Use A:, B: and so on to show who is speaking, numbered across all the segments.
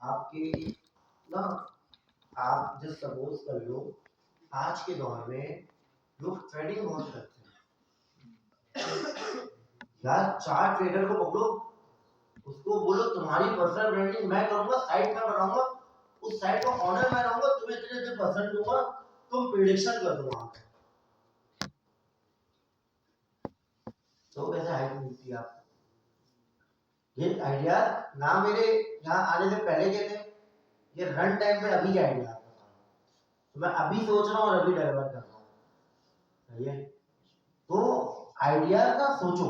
A: आपके ना, आप जस्ट सपोज कर लो, आज के दौर में लोग ट्रेडिंग बहुत करते हैं यार। 4 ट्रेडर को पकड़ो, उसको बोलो तुम्हारी पर्सनल ब्रांडिंग मैं करूंगा, साइट मैं बनाऊंगा, उस साइट का ऑनर मैं रहूंगा, तुम्हें इतने इतने परसेंट दूंगा, तुम प्रेडिक्शन कर दो वहां पे, तो कैसे हाइट मिलती है आपको? ये आइडिया ना मेरे यहाँ आने से पहले के थे, ये रन टाइम पे अभी के आइडिया आपका, तो मैं अभी सोच रहा हूँ और अभी डिलीवर कर रहा हूँ। सही है, तो आइडिया का सोचो,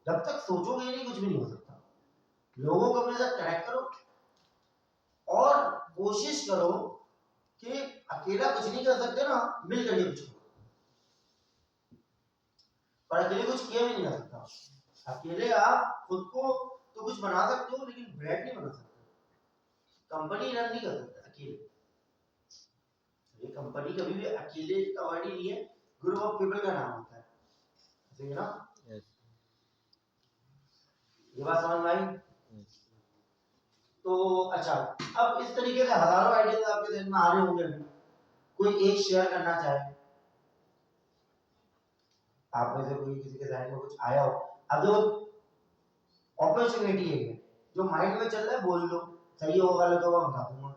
A: जब तक सोचोगे नहीं कुछ भी नहीं हो सकता। लोगों को अपने साथ कनेक्ट करो और कोशिश करो कि अकेला कुछ नहीं कर सकते ना, मिल करके कुछ करो। पर अकेले कुछ किया भी नहीं जा सकता। अकेले आप खुद को तो कुछ बना सकते हो, लेकिन ब्रांड नहीं बना सकते, कंपनी रन नहीं कर सकते अकेले। ये कंपनी कभी भी अकेले का वर्ड ही नहीं है, ग्रुप ऑफ पीपल का नाम होता है, सही है ना? ये बात समझ में आई? तो अच्छा, अब इस तरीके से हजारों आइडियाज आपके दिमाग में आ रहे होंगे, कोई एक शेयर करना चाहे, आप में से कोई किसी के ज़हन में कुछ आया हो, अब जो अपॉर्चुनिटी है, जो माइंड में चल रहा है बोल दो, सही होगा गलत होगा बता दूंगा।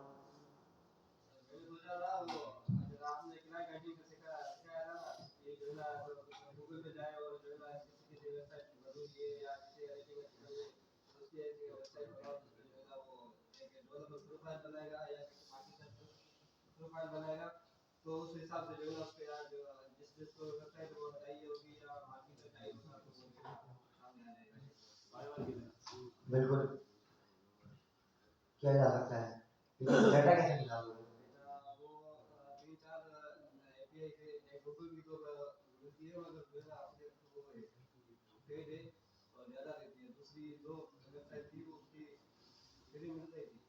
B: बनाएगा तो उस हिसाब से जो है उसके यार जिस जिसको वेबसाइट वो चाहिए होगी या मार्केटर चाहिए होगा तो सामने आ जाएगा।
A: बिल्कुल किया जा सकता है, लेकिन डाटा कैसे निकालोगे?
B: वो 3-4 एपीआई से गूगल की तो मिलती है, मगर जो है आपने वो पेड है और ज़्यादा देती है। दूसरी जो वेबसाइट थी वो उसकी फ्री मिल रही थी,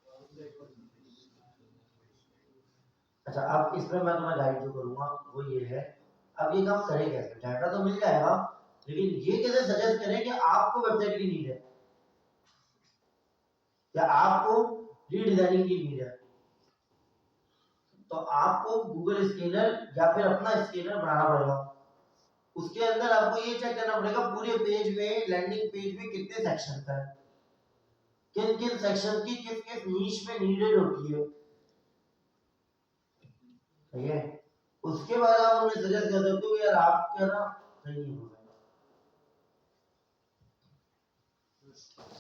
B: और उससे
A: अच्छा, अब इसमें मैं तुम्हें गाइड जो करूंगा वो ये है, अब ये काम करें कैसे? डाटा तो मिल जाएगा, लेकिन ये कैसे सजेस्ट करें कि आपको वेबसाइट की नीड है या आपको रीडिजाइनिंग की नीड है, तो आपको गूगल स्कैनर या फिर अपना स्कैनर बनाना पड़ेगा। उसके अंदर आपको ये चेक करना पड़ेगा पूरे पेज में, लैंडिंग पेज में कितने सेक्शन है, किन किन सेक्शन की किस किस नीश में नीडेड होती है, ठीक है? उसके बाद आप उन्हें सजेस्ट कर सकते हो यार आप क्या ना सही नहीं हो रहा,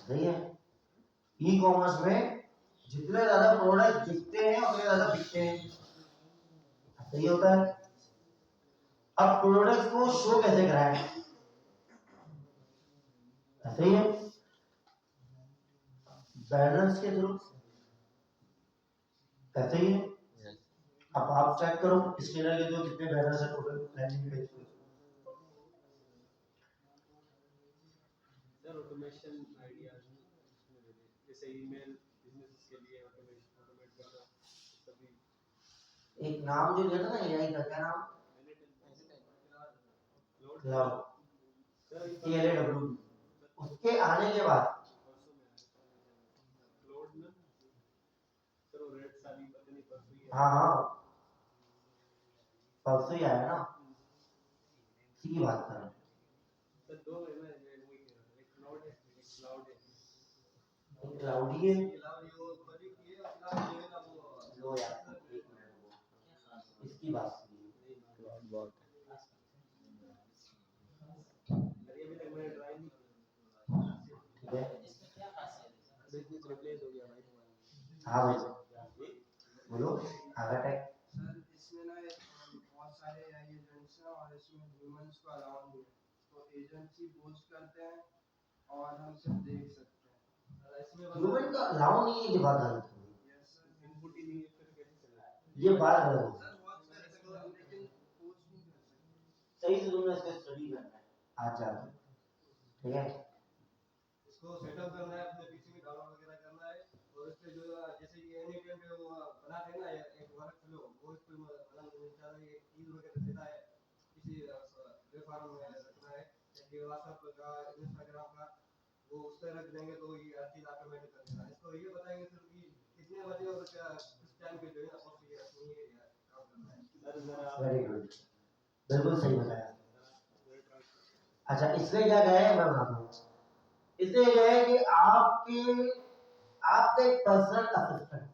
A: सही है? ई कॉमर्स में जितने ज्यादा प्रोडक्ट दिखते हैं उतने ज्यादा बिकते हैं, सही होता है? अब प्रोडक्ट्स को शो कैसे कराएं, ऐसे ही है, बैनर्स के थ्रू, ऐसे ही है। अब आप चेक करो स्कैनर के थ्रू कितने बैनर्स है टोटल लैंडिंग पेज पे।
B: सर ऑटोमेशन आइडियाज जैसे ईमेल बिजनेस के लिए ऑटोमेट करना, कभी
A: एक नाम जो लिया था ना एआई का, क्या नाम? Cloud, KLAW। उसके आने के बाद हाँ हाँ परसों ही आया ना, इसी की बात कर रहा हूँ।
B: सर दो है ना, वही कह रहा था, एक क्लाउड है, एक क्लाउड है,
A: क्लाउड ही है,
B: क्लाउड वो बड़ी की है, क्लाउड जो है ना वो
A: लो यार एक मिनट, इसकी बात कीजिए।
B: क्लाउड बहुत अरे अभी तक मैंने ट्राई नहीं
A: ठीक है,
B: बिजनेस रिप्लेस हो गया भाई तुम्हारा।
A: हाँ भाई बोलो, आगा टैग।
B: सर इसमें ना बहुत सारे एजेंट्स हैं और इसमें ह्यूमंस को अलाउ नहीं है, तो एजेंसी पोस्ट करते हैं और हम सिर्फ देख सकते हैं। इसमें
A: ह्यूमन का अलाउ नहीं है, ये बात गलत है,
B: यस सर, इनपुट ही नहीं है फिर कैसे चलेगा?
A: ये बात गलत है।
B: सर बहुत कर सकते हैं लेकिन पोस्ट नहीं कर सकते।
A: सही से तुमने इसको स्टडी करना है आज जाके, ठीक है?
B: इसको सेटअप करना है, अपने पीसी में डाउनलोड वगैरह करना है, और इस पे जो जैसे ये एनपीएम पे वो बनाते हैं ना एक वर्क फ्लो, वो इस पे मतलब ये कीज वगैरह देता है, किसी वेब फॉर्म में रखना है, जैसे व्हाट्सएप का, इंस्टाग्राम का, वो उस पे रख देंगे तो ये हर चीज ऑटोमेटिक कर देगा। इसको ये बताएंगे सिर्फ कि कितने बजे और क्या किस टाइम पे जो है ना ऑफ ये काम करना है। सर मेरा
A: वेरी गुड, बिल्कुल सही बताया। अच्छा, इसमें क्या गया है मैं बताता हूँ। इसमें क्या है कि आपका एक पर्सनल असिस्टेंट,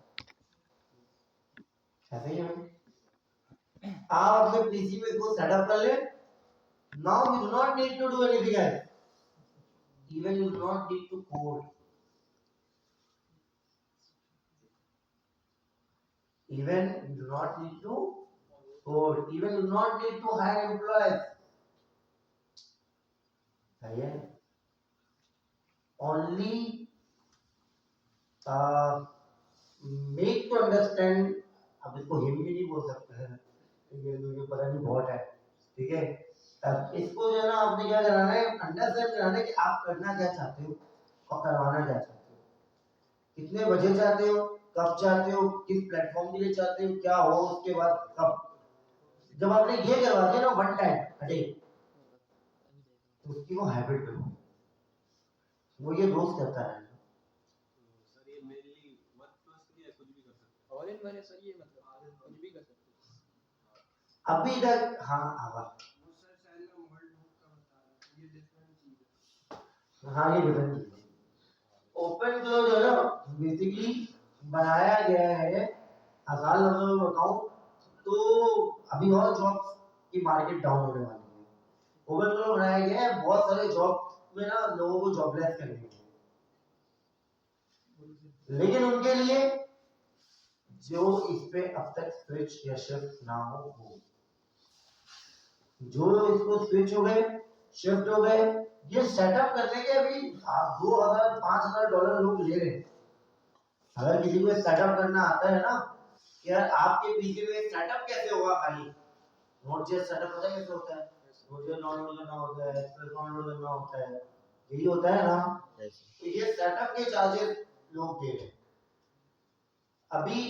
A: ऐसे ही है। आप अपने पीसी में इसको सेटअप कर ले। Now you do not need to do anything else, even you do not need to code, even you do not need to code, even you do not need to hire employees. सही है। only make to understand, अब इसको him भी नहीं बोल सकते हैं, ये पता नहीं बहुत है, ठीक है। अब इसको जो है ना आपने क्या कराना है, अंडरस्टैंड कराना है कि आप करना क्या चाहते हो और करवाना क्या चाहते हो, कितने बजे चाहते हो, कब चाहते हो, किस प्लेटफॉर्म के लिए चाहते हो, क्या हो उसके बाद कब। जब आपने ये करवा दिया ना वन टाइम अडे, तो उसकी वो हैबिट बनो, वो ये रोज करता है।
B: सर ये मेनली वर्क प्लेस के लिए कुछ भी कर सकते हैं।
C: ऑल इन वन है सर, ये मतलब कुछ भी कर सकते हैं।
A: अभी तक हाँ आवा
B: वो सर शायद ना वर्ल्ड बुक का बता रहा है, ये डिफरेंट चीज है।
A: हाँ ये डिफरेंट चीज है। ओपन फ्लो जो है ना बेसिकली बनाया गया है, आसान लफ्जों में बताऊं तो अभी और जॉब्स की मार्केट डाउन होने वाली है। ओपन फ्लो बनाया गया है बहुत सारे जॉब में ना लोगों को जॉबलेस करने के लिए, लेकिन उनके लिए जो इस पे अब तक स्विच या शिफ्ट ना हो, जो इसको स्विच हो गए, शिफ्ट हो गए, ये सेटअप करने के अभी $2,000-5,000 लोग ले रहे हैं। अगर किसी को सेटअप करना आता है ना, यार आपके पीसी में सेटअप कैसे होगा, खाली नोट.js सेटअप पता है कैसे होता है, नोट.js डाउनलोड करना होता है, एक्सप्रेस डाउनलोड करना होता है, यही होता है ना। तो ये सेटअप के चार्जेस लोग दे रहे हैं। अभी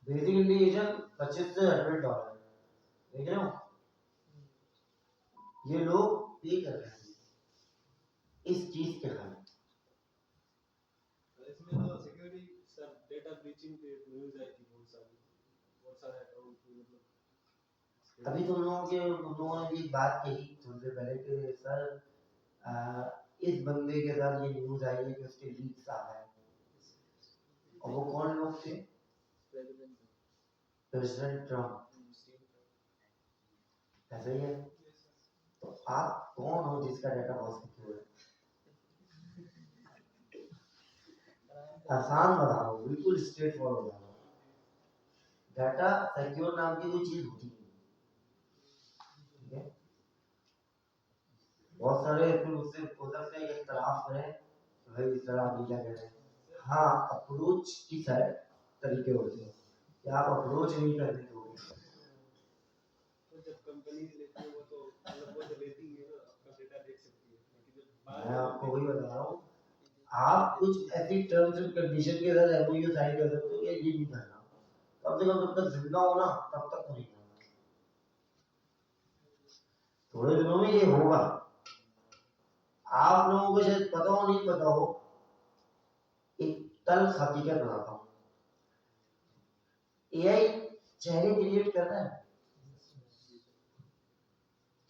A: बेसिक इंडिकेशन $25 से $100, देख रहे हो, ये लोग पे कर रहे हैं इस चीज के कारण।
B: इसमें तो सिक्योरिटी सर डेटा ब्रीचिंग पे न्यूज़ आई थी बहुत सारे अकाउंट मतलब।
A: अभी तुम लोगों ने भी बात कही थोड़ी देर पहले कि सर इस बंदे के साथ ये न्यूज आई है कि उसके लीक्स आ गए, और वो कौन लोग थे, प्रेसिडेंट ट्रम्प, ऐसा ही है। तो आप कौन हो जिसका डाटा बहुत सिक्योर है, आसान बताओ, बिल्कुल स्ट्रेट फॉरवर्ड बताओ। डाटा सिक्योर नाम की कोई चीज होती नहीं, ठीक है। बहुत सारे फिर उससे हो सकता है कि इख्तलाफ करें तो भाई इस तरह आप क्या कह रहे हैं। हाँ, अप्रोच की सारे तरीके होते हैं कि आप अप्रोच नहीं करते हो।
B: तो जब कंपनीज लेती है वो तो मतलब वो तो लेती है ना, आपका डेटा देख सकती है, लेकिन जब
A: मैं आपको वही बता रहा हूँ, आप कुछ ऐसी टर्म्स एंड कंडीशन के साथ एमओयू साइन कर सकते हो, ये नहीं करना, कम से कम जब तक जिंदा हो ना तब तक तो नहीं करना। थोड़े दिनों में ये होगा, आप लोगों को शायद पता हो नहीं पता हो, एक तल्ख हकीकत बताता हूँ, एआई चेहरे क्रिएट कर रहा है,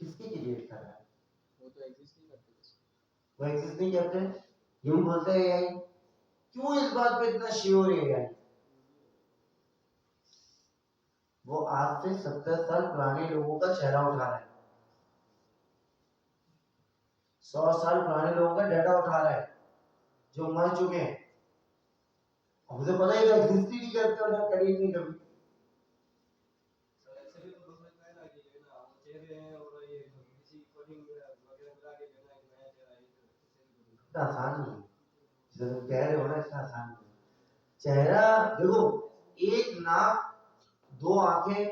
A: किसके क्रिएट कर रहा है,
C: वो तो एग्जिस्ट नहीं करते,
A: वो एग्जिस्ट नहीं करते, यूं बोलते हैं एआई। क्यों इस बात पे इतना श्योर है एआई? वो आज से 70 साल पुराने लोगों का चेहरा उठा रहा है, 100 साल पुराने लोगों का डाटा उठा रहा है जो मर चुके हैं, मुझे पता है एग्जिस्ट ही नहीं करते और ना करेंगे नहीं कभी।
B: सर ऐसे भी तो हो सकता है ना कि जो है ना वो चेहरे हैं और ये किसी कोडिंग वगैरह मिला के जो है ना एक नया चेहरा ये तो
A: इतना आसान नहीं है, जो तुम कह रहे हो ना इतना आसान नहीं है। चेहरा देखो, एक नाक, दो आंखें,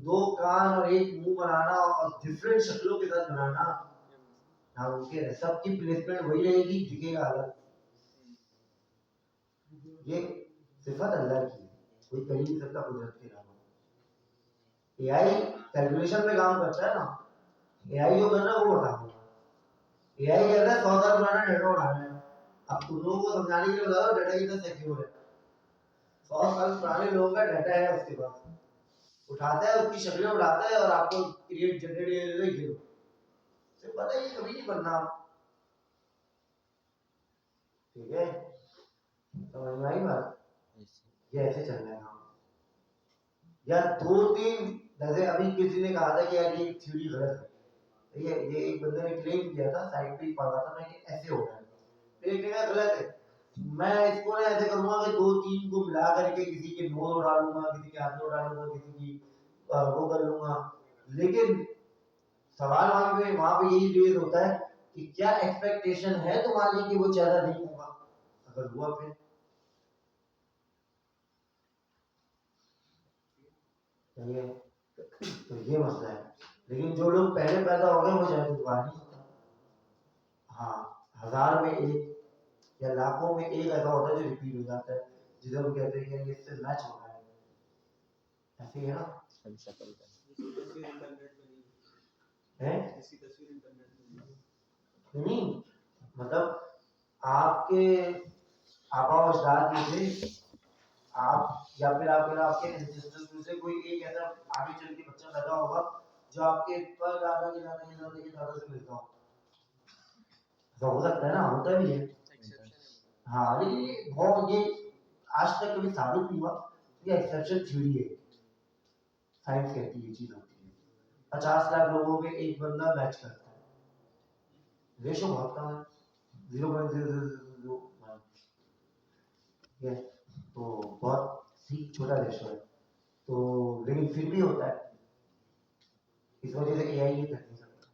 A: दो कान और एक मुंह बनाना और डिफरेंट शक्लों के साथ बनाना हाँ उनके सबकी प्लेसमेंट वही रहेगी, दिखेगा अलग। ये सिफत अल्लाह की है, कोई कह नहीं सकता कुदरत के अलावा। एआई कैलकुलेशन में काम करता है ना, एआई जो कर रहा है वो बता रहा है। एआई कह रहा है 100 साल पुराना डाटा उठाना है, अब तुम लोगों को समझाने के लिए बता रहा हूँ डाटा कितना सिक्योर है। 100 साल पुराने लोगों का डाटा है उसके पास, उठाता है उसकी शक्लें उठाता है और आपको क्रिएट जनरेट ये तो पता है, ये कभी नहीं बनना। ठीक है, समझ में आई बात? ये ऐसे चल रहा है काम। या 2-3 जैसे अभी किसी ने कहा था कि यार ये थ्योरी गलत है, ये एक बंदे ने क्लेम किया था, साइट पे पढ़ा था मैं कि ऐसे हो रहा है, एक ने कहा गलत है। मैं इसको ना ऐसे करूंगा कि 2-3 को मिला करके किसी के नोट डालूंगा, किसी के हाथ नोट डालूंगा, किसी की वो कर लूंगा। लेकिन सवाल वहां पे यही रेज होता है कि क्या एक्सपेक्टेशन है तुम्हारी कि वो ज्यादा नहीं होगा, अगर हुआ फिर तो ये मसला है। लेकिन जो लोग पहले पैदा हो गए वो ज्यादा दोबारा नहीं होता। हाँ, 1000 में एक या लाखों में एक ऐसा होता है जो रिपीट हो जाता है, जिसे हम कहते हैं कि इससे मैच हो रहा है, ऐसे ही है ना?
C: इसकी तस्वीर इंटरनेट में
A: है
C: इसकी तस्वीर इंटरनेट में
A: नहीं, मतलब आपके आबा और अजदाद में से आप या फिर आपके एंसेस्टर्स में से कोई एक ऐसा आगे चल के बच्चा पैदा होगा जो आपके पर दादा के दादा के दादा के दादा से मिलता हो, ऐसा हो सकता है ना, होता भी है। हाँ, लेकिन ये बहुत ये आज तक कभी साबित नहीं हुआ, ये एक्सेप्शन थ्योरी है, साइंस कहती है ये चीज होती है। 50 लाख लोगों में एक बंदा मैच करता है, रेशो बहुत कम है, 0.0001, ये तो बहुत ठीक छोटा रेशो है, तो लेकिन फिर भी होता है। इस वजह से एआई ये कर नहीं सकता।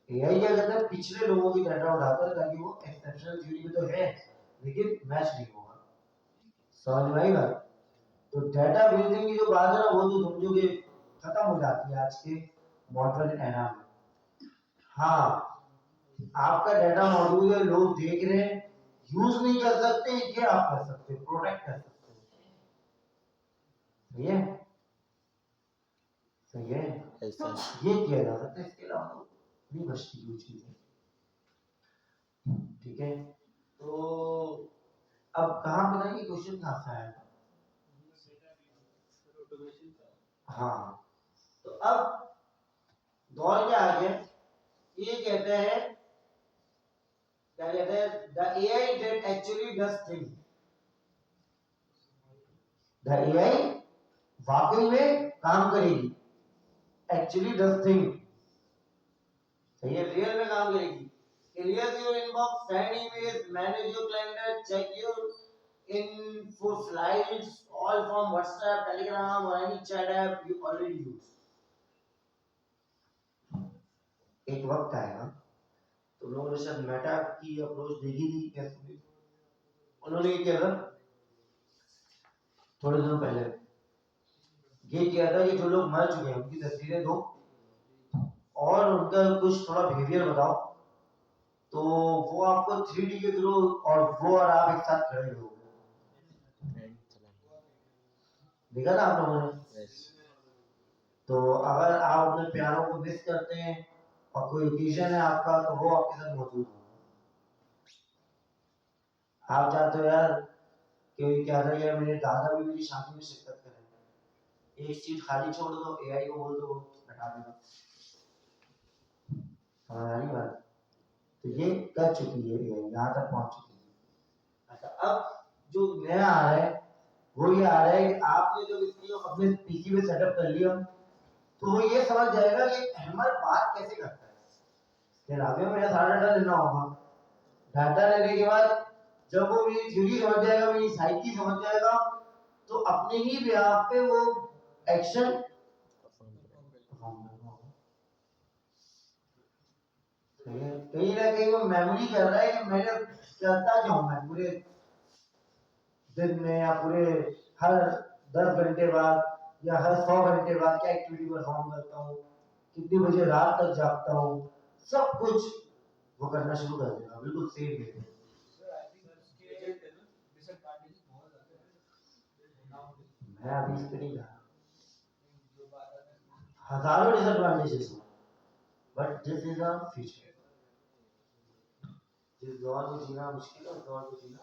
A: एआई क्या करता है, पिछले लोगों की डाटा उठाता है ताकि वो एक्सेप्शनल थ्योरी में तो है लेकिन मैच नहीं होगा। समझ में आई बात? तो डाटा बेसिंग की जो बात है ना, वो तो समझो कि खत्म हो जाती है आज के मॉडर्न एरा में। हाँ, आपका डाटा मौजूद है, लोग देख रहे हैं, यूज नहीं कर सकते, ये आप कर सकते हो, प्रोटेक्ट कर सकते हो। सही है, सही है, ये किया जा सकता है, इसके अलावा तो नहीं बचती कोई चीज है। ठीक है, तो अब कहाँ पे था, ये क्वेश्चन कहाँ से आया था? हाँ, तो अब दौर क्या आ गया, ये कहते हैं, क्या कहते हैं, the AI that actually does thing, the AI वाकई में काम करेगी, एक्चुअली डज थिंग, सही है, रियल में काम करेगी। Clears your inbox, send emails, manage your calendar, check your info slides, all from WhatsApp, Telegram or any chat app you already use. एक वक्त आएगा, तो लोगों ने शायद मेटा की अप्रोच देखी थी कैसे, उन्होंने ये किया था थोड़े दिनों पहले, ये किया था कि जो लोग मर चुके हैं उनकी तस्वीरें दो और उनका कुछ थोड़ा बिहेवियर बताओ, तो वो आपको 3D के थ्रू और वो और आप एक साथ खड़े हो, देखा था आप लोगों ने? तो अगर आप अपने प्यारों को मिस करते हैं और कोई ओकेजन है आपका, तो वो आपके साथ मौजूद होगा। आप चाहते हो यार कि क्या था यार, मेरे दादा भी मेरी शादी में शिरकत करें, एक सीट खाली छोड़ दो, एआई को बोल दो हटा देगा। समझ आ रही बात? तो ये कर चुकी है एआई, यहाँ तक पहुंच चुकी है। अच्छा, अब जो नया आ रहा है वो ये आ रहा है कि आपने जब इसको अपने पीसी में सेटअप कर लिया, तो वो ये समझ जाएगा कि अहमद बात कैसे करता है, फिर आगे मेरा सारा डाटा लेना होगा। डाटा लेने के बाद जब वो मेरी थ्योरी समझ जाएगा, मेरी साइकी समझ जाएगा, तो अपने ही बिहाफ पे वो एक्शन कहीं ना कहीं वो मेमोरी कर रहा है कि मैंने करता क्यों, मैं पूरे दिन में या पूरे हर 10 घंटे बाद या हर 100 घंटे बाद क्या एक्टिविटी परफॉर्म करता हूँ, कितनी बजे रात तक जागता हूँ, सब कुछ वो करना शुरू कर देगा, बिल्कुल सेम वे। मैं अभी इस पे नहीं जा रहा, हजारों डिसएडवांटेजेस हैं, but this is a future. जिस दौर में जीना मुश्किल है, उस दौर में जीना।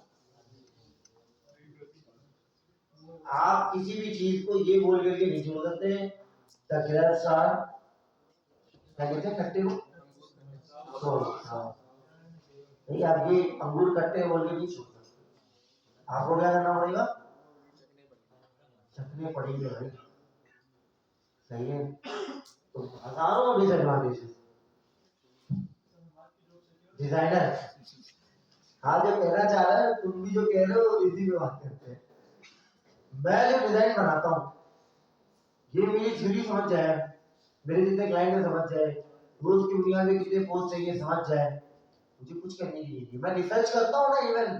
A: आप किसी भी चीज को ये बोल करके नहीं छोड़ सकते द ग्रेप्स आर, क्या कहते हैं खट्टे को, तो नहीं, आप ये अंगूर खट्टे बोल के नहीं छोड़ सकते, आपको क्या करना पड़ेगा, चखने पड़ेंगे भाई। सही है, तो हजारों डिसएडवांटेजेस। डिजाइनर, हाँ जो कहना चाह रहा है, तुम भी जो कह रहे हो इसी पे बात करते हैं। मैं जो डिजाइन बनाता हूँ, ये मेरी थ्योरी समझ जाए, मेरे जितने क्लाइंट समझ जाए, रोज की बुनियाद पे कितने पोस्ट चाहिए समझ जाए, मुझे कुछ करने की नहीं। मैं रिसर्च करता हूँ ना, इवन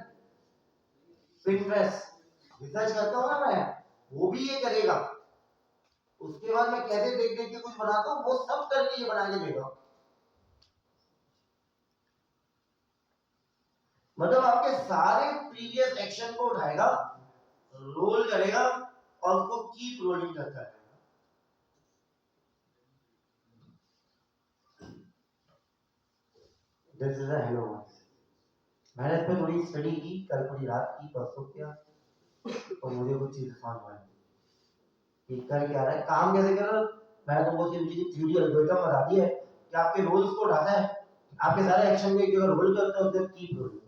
A: पिंटरेस्ट रिसर्च करता हूँ ना मैं, वो भी ये करेगा। उसके बाद मैं कैसे देख देख के कुछ बनाता हूँ, वो सब करके ये बना के देगा। मतलब आपके सारे प्रीवियस एक्शन को उठाएगा, रोल करेगा और उसको कीप रोलिंग करता है। This is a hello voice. मैंने इस पे थोड़ी स्टडी की, कल पूरी रात की, परसों किया, और मुझे कुछ चीजें समझ में आई कि कर क्या रहा है, काम कैसे कर रहा है। मैं तुमको सिर्फ थ्योरी एल्गोरिथम बता दी है कि आपके रोल्स को उठाता है, आपके सारे एक्शन में एक रोल करता है, उसको कीप रोलिंग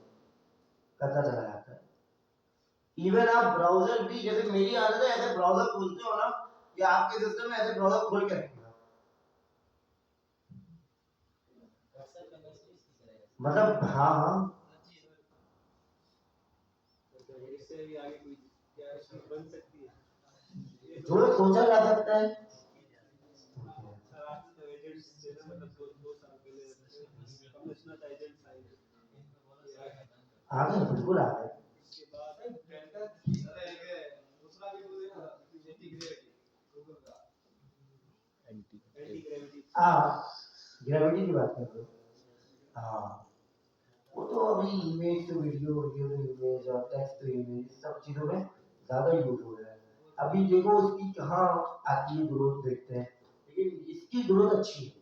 A: करता चला जाता है। इवन आप ब्राउजर भी, जैसे मेरी आदत है, ऐसे ब्राउजर खोलते हो ना, या आपके सिस्टम में ऐसे ब्राउजर खोल के रखिएगा, मतलब हाँ हाँ,
C: इससे भी आगे कोई क्या चीज बन सकती है,
A: जो सोचा जा सकता है।
C: आज तो एजेंट्स जैसे मतलब 2 साल पहले हमने सुना था एजेंट्स आए,
A: आ गए, बिल्कुल आ गए।
C: इसके बाद
B: अरे ये दूसरा भी बोले ना, एंटी ग्रेविटी, गूगल का
C: एंटी ग्रेविटी,
A: हाँ, ग्रेविटी की बात कर रहे हो। हाँ, वो तो अभी image to video, video to image और टेक्स्ट टू इमेज, सब चीजों में ज्यादा यूज हो रहा है। अभी देखो उसकी कहाँ आती है ग्रोथ, देखते हैं, लेकिन इसकी ग्रोथ अच्छी है,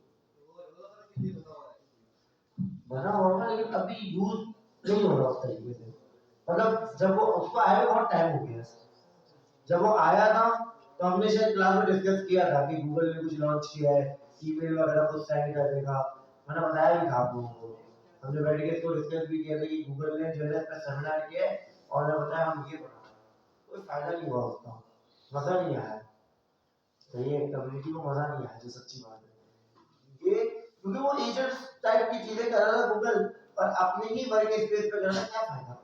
A: बना होगा, लेकिन अभी यूज नहीं हो रहा उस तरीके से। मतलब जब वो उसको आया हुआ बहुत टाइम हो गया, जब वो आया था तो हमने शायद क्लास में डिस्कस किया था कि गूगल ने कुछ लॉन्च किया है, ईमेल वगैरह कुछ सेंड कर देगा, मैंने बताया भी था आप लोगों को। हमने बैठ के इसको डिस्कस भी किया था कि गूगल ने जो है इसका सेमिनार किया है, और मैं बताया हम ये बना, कोई फायदा नहीं हुआ उसका, मजा नहीं आया। सही है, कम्युनिटी को मजा नहीं आया, जो सच्ची बात है ये, क्योंकि वो एजेंट्स टाइप की चीजें कर रहा था गूगल, और अपने ही वर्क स्पेस पे करना क्या फायदा।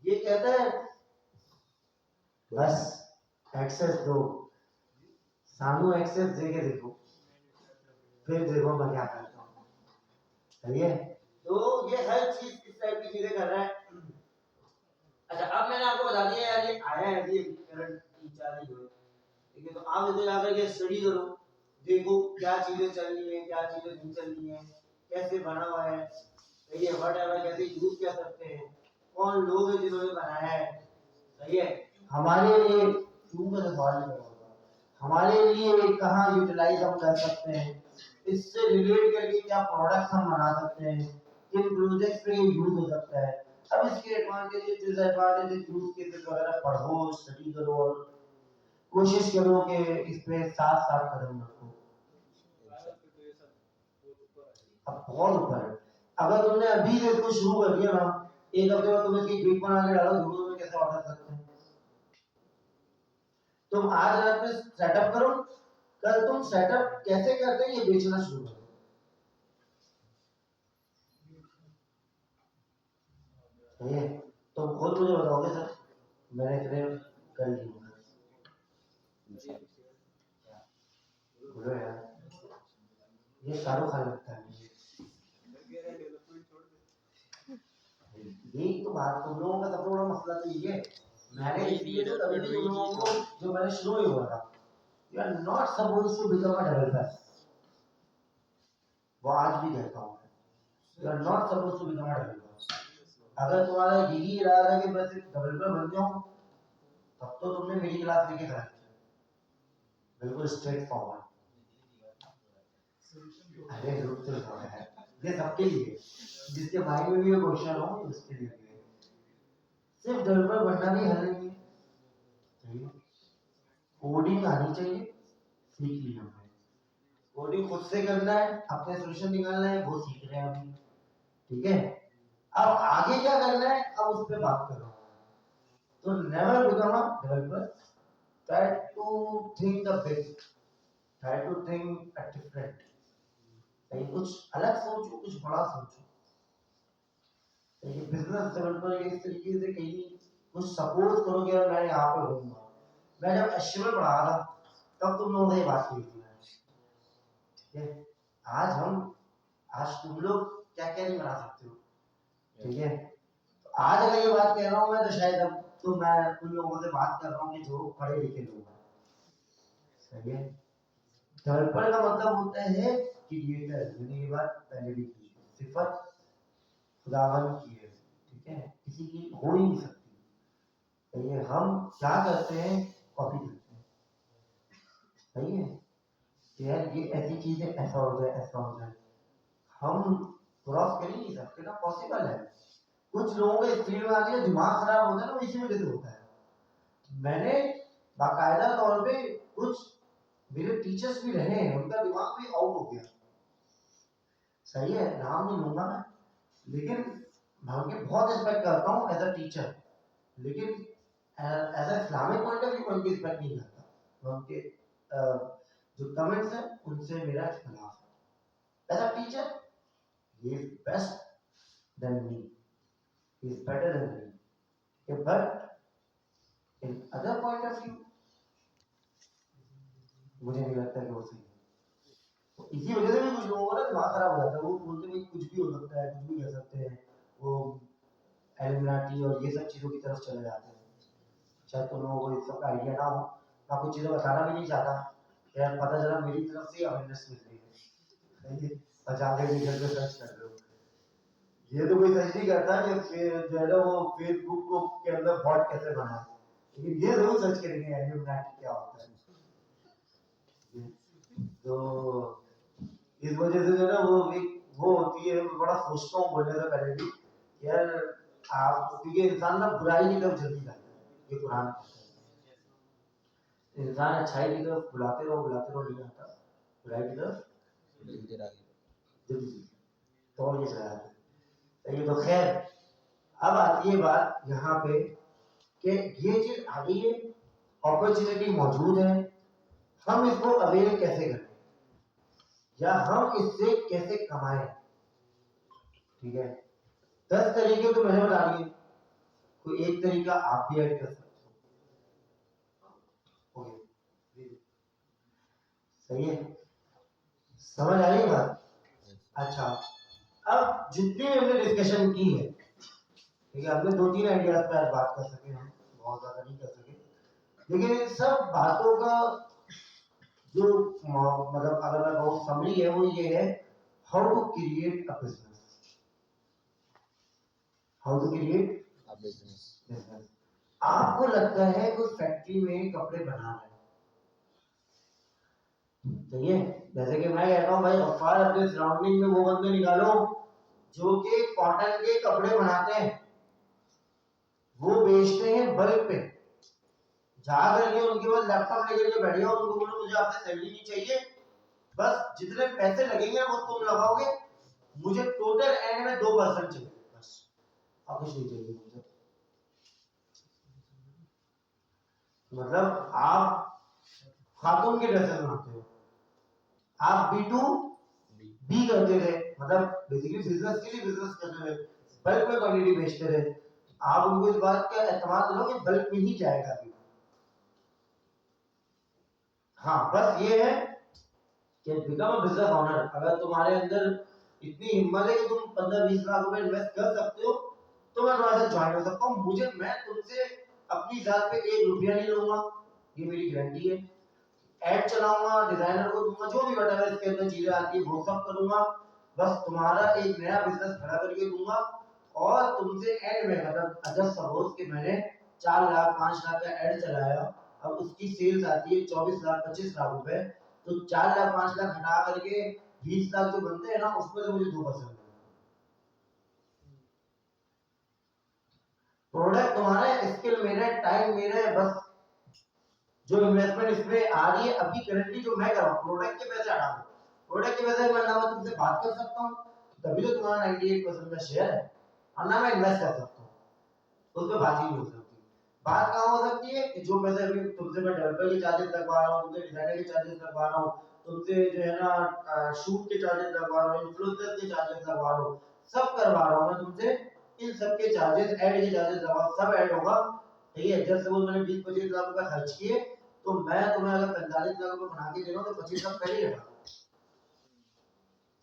A: ये कहता है बस एक्सेस दो, सानू एक्सेस देके देखो, फिर देखो मैं क्या करता हूँ। सही है, तो ये हर चीज इस टाइप की चीजें कर रहा है। अच्छा, अब मैंने आपको बता दिया यार, ये आया है अभी करंट 3-4 दिन हुए, ठीक है, तो आप इधर जाकर के स्टडी करो, देखो क्या चीजें चल रही है, क्या चीजें नहीं चल रही है, कैसे बना हुआ है, सही है, व्हाटएवर, कैसे यूज कर सकते हैं, कौन लोग हैं जिन्होंने बनाया है। सही है, हमारे लिए क्यों का सवाल नहीं होगा, हमारे लिए कहाँ यूटिलाइज हम कर सकते हैं, इससे रिलेट करके क्या प्रोडक्ट्स हम बना सकते हैं, किन प्रोजेक्ट्स पे ये यूज हो सकता है। अब इसके एडवांटेजेस डिसएडवांटेजेस यूज केसेस वगैरह पढ़ो, स्टडी करो, और कोशिश करो कि इस पे साथ साथ कदम रखो। अब बहुत ऊपर है, अगर तुमने अभी से इसको शुरू कर दिया ना, एक हफ्ते बाद तुम इसकी क्लिक बना के डालो, गूगल में कैसे ऑर्डर करते हैं। तुम आज रात में सेटअप करो, कल तुम सेटअप कैसे करते हैं ये बेचना शुरू करो। ये तुम खुद मुझे बताओगे सर, मैंने इतने कर लिए, बोलो यार, ये शाहरुख खान लगता है मुझे। यही तो बात, तुम लोगों का सबसे बड़ा मसला तो ये है। मैंने इसलिए तो कभी भी तुम लोगों को, जो मैंने शुरू में बोला था, you are not supposed to become a developer, वो आज भी कहता हूँ। You are not suppose to become a developer. अगर तुम्हारा यही इरादा है कि बस एक डेवलपर बन जाऊं, तब तो तुमने मेरी क्लास लेके करा बिल्कुल स्ट्रेट फॉरवर्ड। अरे रुक तो जाओ यार, ये सबके लिए, जिसके माइंड में भी ये क्वेश्चन हो उसके लिए है। सिर्फ डेवलपर बनना भी हल नहीं है, कोडिंग आनी चाहिए, सीख ली हमने, कोडिंग खुद से करना है, अपने सॉल्यूशन निकालना है, वो सीख रहे हैं अभी, ठीक है। अब आगे क्या करना है, अब उस पर बात कर रहा हूँ। तो never become a developer, try to think the big, try to think a different, कहीं कुछ अलग सोचो, कुछ बड़ा सोचो। ये बिजनेस डेवलपर इस तरीके से कहीं कुछ सपोज करो कि यार मैं यहाँ पे रहूंगा। मैं जब एचटीएमएल पढ़ा रहा था तब तुम लोगों ने ये बात की थी, ठीक है। आज तुम लोग क्या क्या नहीं बना सकते हो, ठीक है। तो आज अगर ये बात कह रहा हूँ मैं, तो शायद अब तो मैं उन लोगों से बात कर रहा हूँ कि जो पढ़े लिखे लोग हैं, सही है। डेवलपर का मतलब होता है क्रिएटर, मैंने ये बात पहले भी की, सिफत खुदावन की है, ठीक है, किसी की हो ही नहीं सकती। तो ये हम क्या करते हैं, कॉपी करते हैं, सही है। यार ये ऐसी चीज है, ऐसा हो जाए, ऐसा हो जाए, हम क्रॉस कर ही नहीं सकते ना, पॉसिबल है। कुछ लोगों के फील्ड में आके दिमाग खराब होता है ना, वो इसी वजह से होता है। मैंने बाकायदा तौर पे कुछ मेरे टीचर्स भी रहे हैं, उनका दिमाग भी आउट हो गया, सही है, नाम नहीं लूंगा मैं, लेकिन मैं उनकी बहुत रिस्पेक्ट करता हूँ एज अ टीचर, लेकिन as a Islamic point of view उनकी रिस्पेक्ट नहीं करता। मैं उनके जो कमेंट्स हैं उनसे मेरा इख्तिलाफ है। As a teacher he is best than me, he is better than me, okay, but in other point of view मुझे नहीं लगता कि वो सही है। तो इसी वजह से भी कुछ लोगों का ना दिमाग खराब हो जाता है, वो बोलते हैं कुछ भी हो सकता है, कुछ भी कर सकते हैं, वो एलिमिनाटी और ये सब चीज़ों की तरफ चले जाते हैं। शायद तुम लोगों को इस सब का आइडिया ना हो, मैं कुछ चीज़ें बताना भी नहीं चाहता, यार पता चला मेरी तरफ से अवेयरनेस मिल रही है, और जाके भी घर पे सर्च कर रहे हो। ये तो कोई सर्च नहीं करता कि जो है ना वो फेसबुक को के अंदर बॉट कैसे बना है, लेकिन ये जरूर सर्च करेंगे एलिमिनाटी क्या होता है। तो इस वजह से जो है ना वो होती है, मैं बड़ा सोचता हूँ बोलने से पहले भी, यार आप, क्योंकि इंसान ना बुराई की तरफ जल्दी जाता है, ये कुरान इंसान अच्छाई की तरफ बुलाते रहो नहीं आता, बुराई की तरफ जल्दी तो ये जाता है। ये तो खैर, अब आती है बात यहाँ पे कि ये चीज आ गई है, अपॉर्चुनिटी मौजूद है, हम इसको अवेल कैसे करें या हम इससे कैसे कमाएं, ठीक है। 10 तरीके तो मैंने बता दिए, कोई एक तरीका आप भी ऐड कर सकते हो, सही है, समझ आ रही बात। अच्छा, अब जितनी हमने डिस्कशन की है, ठीक है, हमने 2-3 आइडियाज पे आज बात कर सके, हम बहुत ज्यादा नहीं कर सके, लेकिन इन सब बातों का जो मतलब अगर मैं बहुत समरी है वो ये है, how to create a business, how to create a business. आपको लगता है कोई फैक्ट्री में कपड़े बना रहे हैं, सही है, जैसे कि मैं कहता हूँ भाई गफ्फार अपने सराउंडिंग में वो बंदे निकालो जो कि कॉटन के कपड़े बनाते हैं, वो बेचते हैं बल्क पे, जाकर के उनके पास लैपटॉप लेकर के बैठ जाओ, उनको बोलो मुझे आपसे सैलरी नहीं चाहिए, बस जितने पैसे लगेंगे वो तुम लगाओगे, मुझे टोटल एंड में 2% चाहिए, बस अब कुछ नहीं चाहिए मुझे। मतलब आप खातून के ड्रेसेस बनाते हो, आप B2B करते थे, मतलब बेसिकली बिजनेस के लिए बिजनेस करते थे, बल्क में क्वांटिटी बेचते थे, आप उनको इस बात का एतमाद करो कि बल्क में ही जाएगा अभी। हाँ, बस ये है कि बिकम अ बिजनेस ओनर, अगर तुम्हारे अंदर इतनी हिम्मत है कि तुम 15-20 लाख रुपए इन्वेस्ट कर सकते हो, तो मैं तुम्हारे साथ ज्वाइन हो सकता हूँ, मैं तुमसे अपनी जात पे 1 रुपया नहीं लूंगा, ये मेरी गारंटी है। ऐड चलाऊंगा, डिजाइनर को दूंगा, जो भी व्हाटएवर इसके अंदर चीजें आती है वो सब करूंगा, बस तुम्हारा एक नया बिजनेस खड़ा करके दूंगा और तुमसे एंड में मतलब अगर सपोज कि मैंने 4 लाख 5 लाख का एड चलाया, अब उसकी सेल्स आती है 24 लाख 25 लाख रुपए, तो 4 लाख 5 लाख हटा करके 20 लाख जो बनते हैं ना उसमें से मुझे 2% प्रोडक्ट तुम्हारे, स्किल मेरे, टाइम मेरे, बस जो इन्वेस्टमेंट इसमें आ रही है अभी करंटली जो मैं कर रहा हूँ प्रोडक्ट के पैसे हटा दो, प्रोडक्ट के पैसे मैं ना मैं तुमसे बात कर सकता हूँ तभी तो तुम्हारा 98% का शेयर है, और ना मैं इन्वेस्ट कर सकता हूँ, तो उसमें बात ही नहीं हो सकती। बात कहाँ हो सकती है कि जो पैसे अभी तुमसे मैं डेवलपर के चार्जेस लगवा रहा हूँ, तुमसे डिजाइनर के चार्जेस लगवा रहा हूँ, तुमसे जो है ना शूट के चार्जेस लगवा रहा हूँ, इन्फ्लुएंसर के चार्जेस लगवा रहा हूँ, सब करवा रहा हूँ मैं तुमसे, इन सब के चार्जेस, ऐड के चार्जेस लगवा, सब ऐड होगा। ठीक है, जैसे सपोज मैंने 20-25 लाख रुपए खर्च किए, तो मैं तुम्हें अगर 45 लाख रुपए बना के दे रहा हूँ तो 25 लाख पहले ही हटा,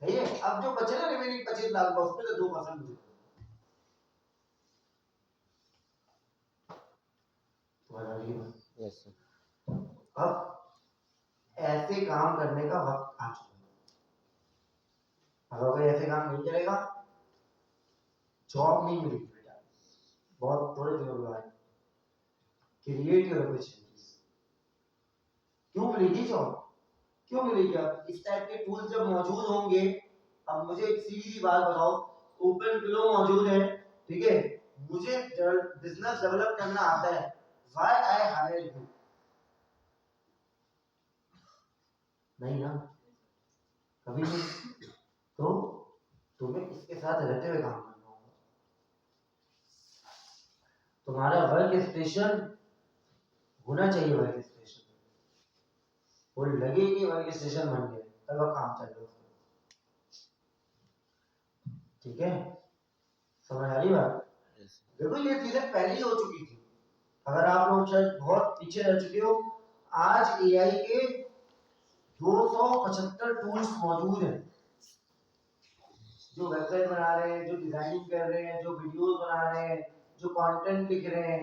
A: सही है। अब जो बचे ना रिमेनिंग 25 लाख रुपए उसमें से 2% मुझे
C: यस
A: अब ऐसे काम करने का वक्त आ चुका है। अगर कोई ऐसे काम नहीं करेगा, जॉब नहीं मिलेगी बेटा, बहुत थोड़े दिनों के बाद। Create your opportunities. क्यों मिलेगी जॉब, क्यों मिलेगी? अब इस टाइप के टूल्स जब मौजूद होंगे, अब मुझे एक सीधी सी बात बताओ, ओपन फ्लो मौजूद है, ठीक है, मुझे बिजनेस डेवलप करना आता है, व्हाई आई हायर यू? नहीं ना, कभी नहीं। तो तुम्हें इसके साथ रहते हुए काम करना होगा। तुम्हारा वर्क स्टेशन होना चाहिए, वर्क स्टेशन वो लगे कि वर्क स्टेशन बन गया तब अब काम चल रहा है, ठीक है, समझ आ रही बात? देखो ये चीजें पहले ही हो चुकी थी, अगर आप लोग शायद बहुत पीछे रह चुके हो, आज एआई के 275 टूल्स मौजूद हैं, जो वेबसाइट बना रहे हैं, जो डिजाइनिंग कर रहे हैं, जो वीडियोस बना रहे हैं, जो कंटेंट लिख रहे हैं,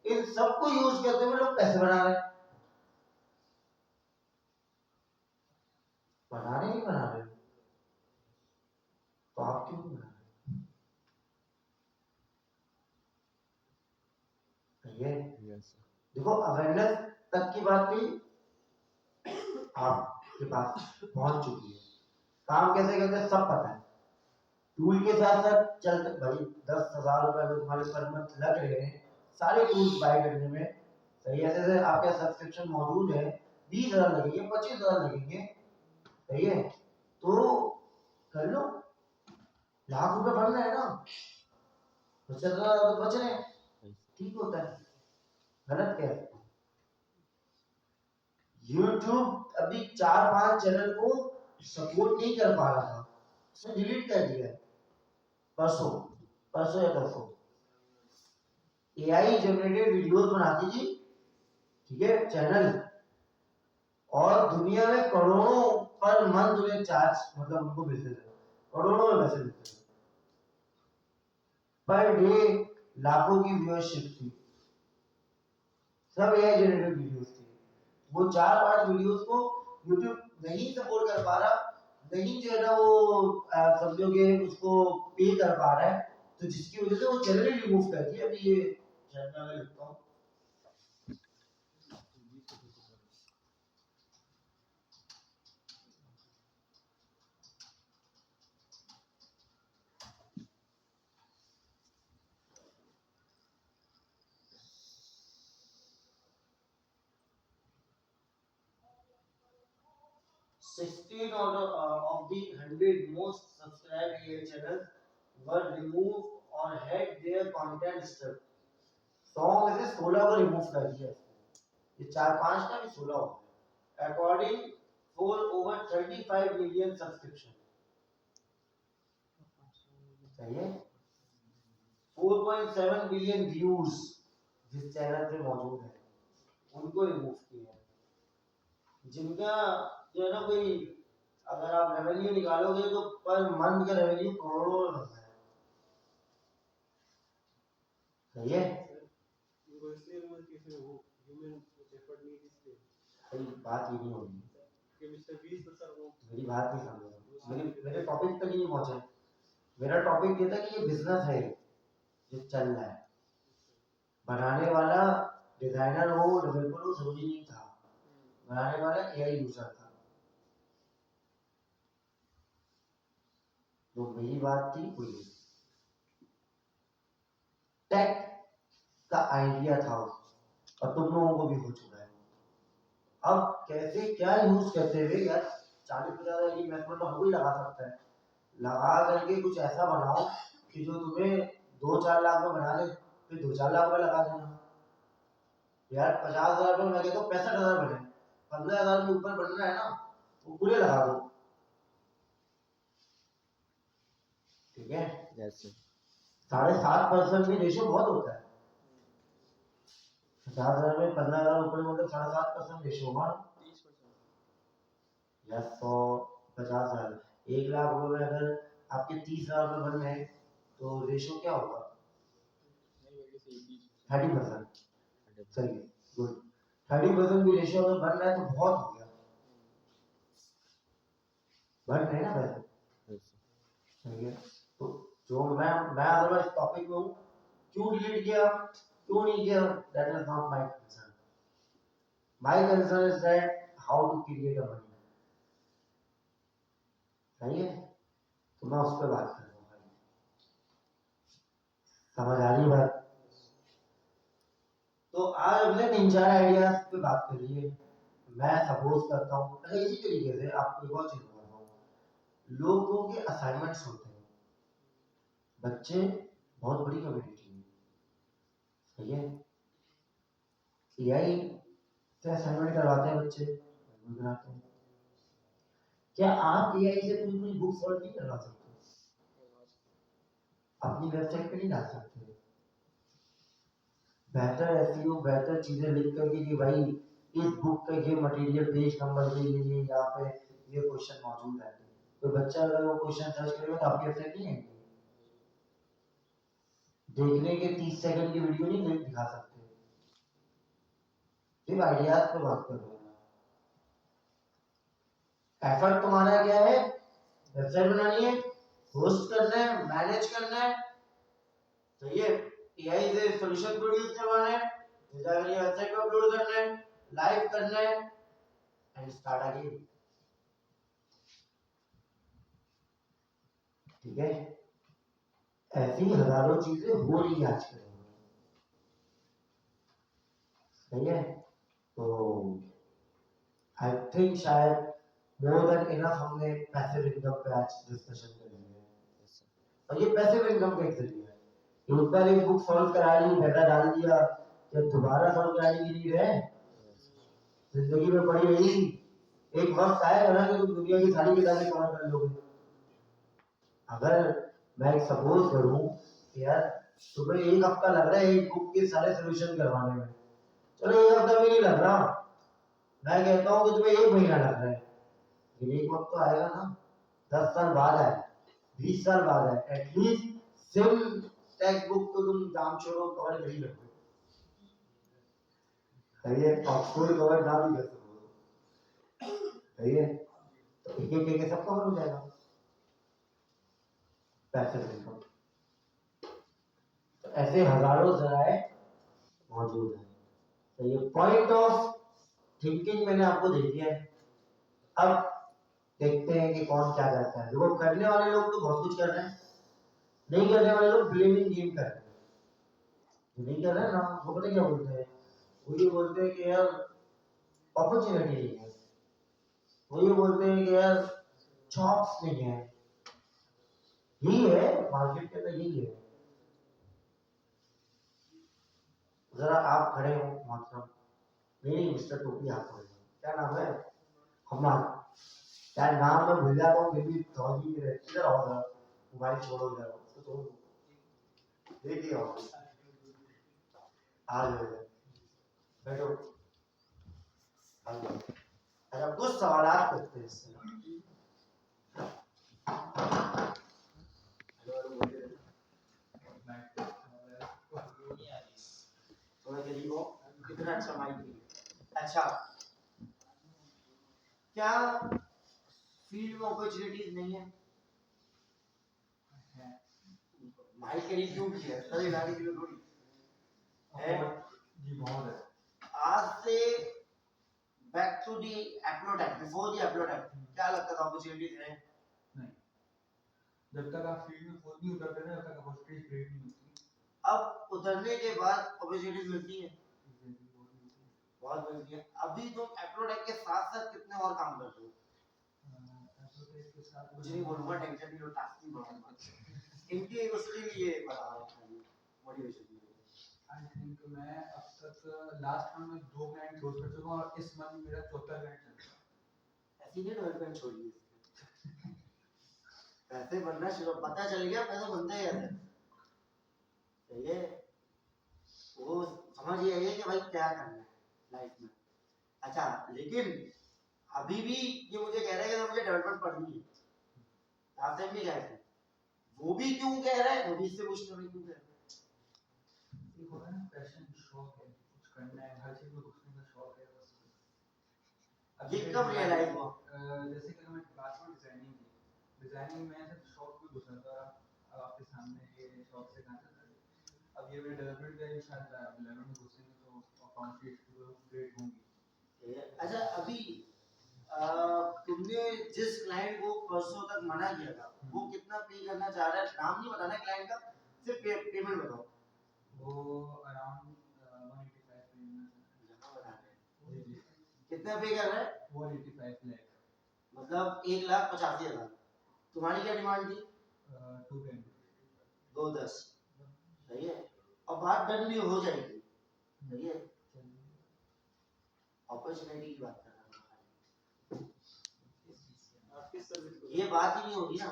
A: इन सबको यूज करते हुए लोग पैसे बना रहे हैं। बना रहे नहीं बना रहे, तो आप क्यों नहीं बना रहे? देखो अवेयरनेस तक की बात थी, आपके पास पहुंच चुकी है, काम कैसे करते हैं सब पता है, टूल के साथ साथ चलते भाई 10,000 रुपए अगर तुम्हारे पर मंथ लग रहे हैं सारे टूल्स बाय करने में, सही है, ऐसे आपका सब्सक्रिप्शन मौजूद है, 20,000 लगेंगे, 25,000 लगेंगे, सही है, तो कर लो, लाख रुपए बढ़ रहे हैं ना, 25,000 तो बच रहे हैं, ठीक होता है, गलत क्या है? यूट्यूब अभी 4-5 चैनल को सपोर्ट नहीं कर पा रहा था, उसने डिलीट कर दिया है परसों, परसों या परसों। एआई जनरेटेड वीडियोस बनाती थी, ठीक है, चैनल, और दुनिया में करोड़ों पर मंथ उन्हें चार्ज मतलब उनको मिलते थे, करोड़ों में पैसे मिलते थे, पर डे लाखों की व्यूअरशिप थी, सब एआई जनरेटेड वीडियोस थी, वो 4-5 वीडियोस को यूट्यूब नहीं सपोर्ट कर पा रहा, नहीं जो है ना वो समझोगे उसको पे कर पा रहा है, तो जिसकी वजह से वो चैनल ही रिमूव कर दिया। अभी ये शायद मैं लिखता हूँ, Sixteen of the 100 most subscribed AI channels were removed or had their content stripped. 100 में से 16 को रिमूव कर दिया, ये 4-5 का भी 16 हो गया, according for over 35 million subscription, सही है, 4.7 बिलियन व्यूज जिस चैनल पे मौजूद है उनको रिमूव किया है, जिनका जो है ना कोई अगर आप रेवेन्यू निकालोगे तो पर मंथ का रेवेन्यू करोड़ों में बनता है, सही है,
C: वो इसलिए रिमूव किए वो ह्यूमन एफर्ट नहीं, इसलिए
A: भाई बात ये नहीं होगी,
C: कि मिस्टर 20 बता वो
A: मेरी बात नहीं समझ रहे, मेरे टॉपिक तक ही नहीं पहुंचे। मेरा टॉपिक ये था कि ये बिजनेस है जो चल रहा है, बनाने वाला डिजाइनर हो डेवलपर हो जरूरी नहीं था, बनाने वाला एआई यूजर था। तो मेरी बात थी कोई टेक का आइडिया था और तुम लोगों को भी हो चुका है। अब कैसे क्या यूज करते हुए यार 40-50 की इन्वेस्टमेंट तो हर कोई लगा सकता है, लगा करके कुछ ऐसा बनाओ कि जो तुम्हें 2-4 लाख में बना दे, फिर 2-4 लाख में लगा देना यार। 50,000 में मैं कहता हूँ 65,000 बने, 15,000 के ऊपर बन रहा है ना, वो पूरे लगा दो। ठीक है, 7.5% भी रेशियो बहुत होता है। 50,000 में 15,000 ऊपर मतलब 7.5% रेशियो हुआ या 150,000 1,00,000 रुपए में अगर आपके 30,000 रुपए बन रहे तो रेशियो क्या होगा? 30%। सही है, गुड। 30% भी रेशियो अगर बन रहा है तो बहुत हो गया, बन रहे हैं ना पैसे। सही है, तो जो मैं अदरवाइज टॉपिक में हूँ, क्यों डिलीट किया क्यों नहीं किया, that is not my concern. My concern is that how to create a money. सही है, तो मैं उस पर बात कर रहा हूँ। समझ आ रही बात? तो आज हमने 3-4 आइडियाज पे बात कर ली है। मैं सपोज करता हूँ, अच्छा इसी तरीके से आपको एक और चीज बताता हूँ, लोगों के असाइनमेंट्स होते हैं, बच्चे बहुत बड़ी कम्युनिटी है। सही है, एआई से असाइनमेंट करवाते हैं बच्चे, बनाते हैं। क्या आप एआई से पूरी बुक सॉल्व नहीं करवा सकते? अपनी वेबसाइट पे नहीं डाल सकते? बेहतर एसईओ, बेहतर चीजें लिख करके कि भाई इस बुक का ये मटेरियल पेज नंबर ये यहाँ पे ये क्वेश्चन मौजूद है, तो बच्चा अगर वो क्वेश्चन सर्च करेगा तो आपकी वेबसाइट नहीं आएगी। देखने के 30 सेकंड की वीडियो नहीं दिखा सकते। सिर्फ आइडियाज पे बात कर रहे हैं। एफर्ट तुम्हारा क्या है? वेबसाइट बनानी है, होस्ट करना है, मैनेज करना है। सही है, एआई से सॉल्यूशन प्रोड्यूस करवाना है, जाकर ये वेबसाइट पे अपलोड करना है, लाइव करना है एंड स्टार्ट अगेन। ठीक है, ऐसी हजारों चीजें हो रही है आजकल। सही है, तो आई थिंक शायद मोर देन इनफ हमने पैसिव इनकम पे आज डिस्कशन कर लिया है। और ये पैसिव इनकम का एक जरिया है। एक बार एक बुक सॉल्व करा ली, पैसा डाल दिया, जब दोबारा सॉल्व कराने की नीड है, जिंदगी में पड़ी रही, एक वक्त आएगा ना कि तुम दुनिया की सारी किताबें कवर कर लोगे। अगर मैं एक सपोज करूं कि यार तुम्हें एक हफ्ता लग रहा है एक बुक के सारे सॉल्यूशन करवाने में, चलो एक हफ्ता भी नहीं लग रहा, मैं कहता हूं कि तुम्हें 1 महीना लग रहा है, लेकिन एक वक्त तो आएगा ना, 10 साल बाद है, 20 साल बाद है, एटलीस्ट सिम टेक्स्ट बुक तो तुम दाम छोड़ो कवर कर ही लोगे। सही है, ऑक्सफोर्ड कवर ना भी कर सको। सही है, तो एक सब कवर हो जाएगा। पैसे इनकम, तो ऐसे हजारों जराए मौजूद हैं। तो ये पॉइंट ऑफ थिंकिंग मैंने आपको दे दिया है। अब देखते हैं कि कौन क्या करता है। देखो करने वाले लोग तो बहुत कुछ कर रहे हैं, नहीं करने वाले लोग ब्लेमिंग गेम कर रहे हैं। जो नहीं कर रहे हैं ना, वो पता क्या बोलते हैं, वो ये बोलते हैं कि यार अपॉर्चुनिटी नहीं है, वो ये बोलते हैं कि यार जॉब्स नहीं है। यही है मार्केट के अंदर, यही है। जरा आप खड़े हो मतलब, नहीं मिस्टर टोपी आप खड़े हो, क्या नाम है? हमारा क्या नाम मैं भूल जाता हूँ, फिर भी सॉरी इधर आओ जरा, मोबाइल छोड़ो इधर, उसको छोड़ो, देखिए आओ, आ जाओ बैठो। अच्छा कुछ सवाल करते हैं इससे। थोड़ा गरीब हो, कितना अच्छा माइक। अच्छा, क्या फील्ड में अपॉर्चुनिटीज नहीं है?
C: है
A: माइक करीब क्यों किया सर, हिलाने के लिए थोड़ी है।
C: जी बहुत है।
A: आज से बैक टू दी एप्लोटाइप, बिफोर दी एप्लोटाइप, क्या लगता था अपॉर्चुनिटीज है?
C: नहीं, जब तक आप फील्ड में खुद नहीं उतरते ना, तब तक अपॉर्चुनिटी क्रिएट नहीं होती।
A: अब उतरने के बाद अपॉर्चुनिटीज मिलती है, बहुत मिलती है। अभी तुम एप्लोटाइप के साथ साथ कितने और काम कर रहे हो? कुछ नहीं बोलूंगा, टेंशन नहीं लो, टास्क नहीं बढ़ाऊंगा। इनकी उसके लिए बता रहा हूँ मोटिवेशन के लिए।
C: आई थिंक मैं अब तक लास्ट मंथ में 2 क्लाइंट क्लोज कर चुका हूँ और इस मंथ मेरा चौथा क्लाइंट चल रहा है।
A: ऐसी नहीं डेवलपमेंट छोड़िए, पैसे बनना शुरू, पता चल गया पैसे बनते हैं कैसे, सही है। वो समझ ये आइए कि भाई क्या करना है लाइफ में। अच्छा लेकिन अभी भी ये मुझे कह रहा है कि मुझे डेवलपमेंट पढ़नी है, लास्ट टाइम भी कह रहे थे, वो भी क्यों कह रहा है, वो भी इससे पूछते हैं क्यों कह रहा है।
C: एक होता है ना पैशन, शौक है, कुछ करना है, हर चीज में घुसने का शौक है बस।
A: ये कब रियलाइज हुआ?
C: जैसे कि मैं क्लास में डिजाइनिंग में सिर्फ शौक में घुसा था। अब आपके सामने ये शौक से कहां से था। अब ये मेरे डेवलपमेंट का इंशाल्लाह अब 11 में घुसेंगे तो अकाउंट ग्रेड होंगी।
A: अच्छा अभी तुमने जिस क्लाइंट को परसों तक मना किया था, वो कितना पे करना चाह रहा है? नाम नहीं बताना क्लाइंट का, सिर्फ पेमेंट बताओ।
C: वो अराउंड 185 पेमेंट
A: जहां बता रहे
C: जी जी
A: हैं कितना पे कर रहा है?
C: 185 लाख,
A: मतलब 1,85,000। तुम्हारी क्या डिमांड थी?
C: 210।
A: 210, सही है। और बात डन भी हो जाएगी, सही है। अपॉर्चुनिटी की बात कर रहा हूं,
C: आपकी सर्विस
A: ये बात ही नहीं होगी ना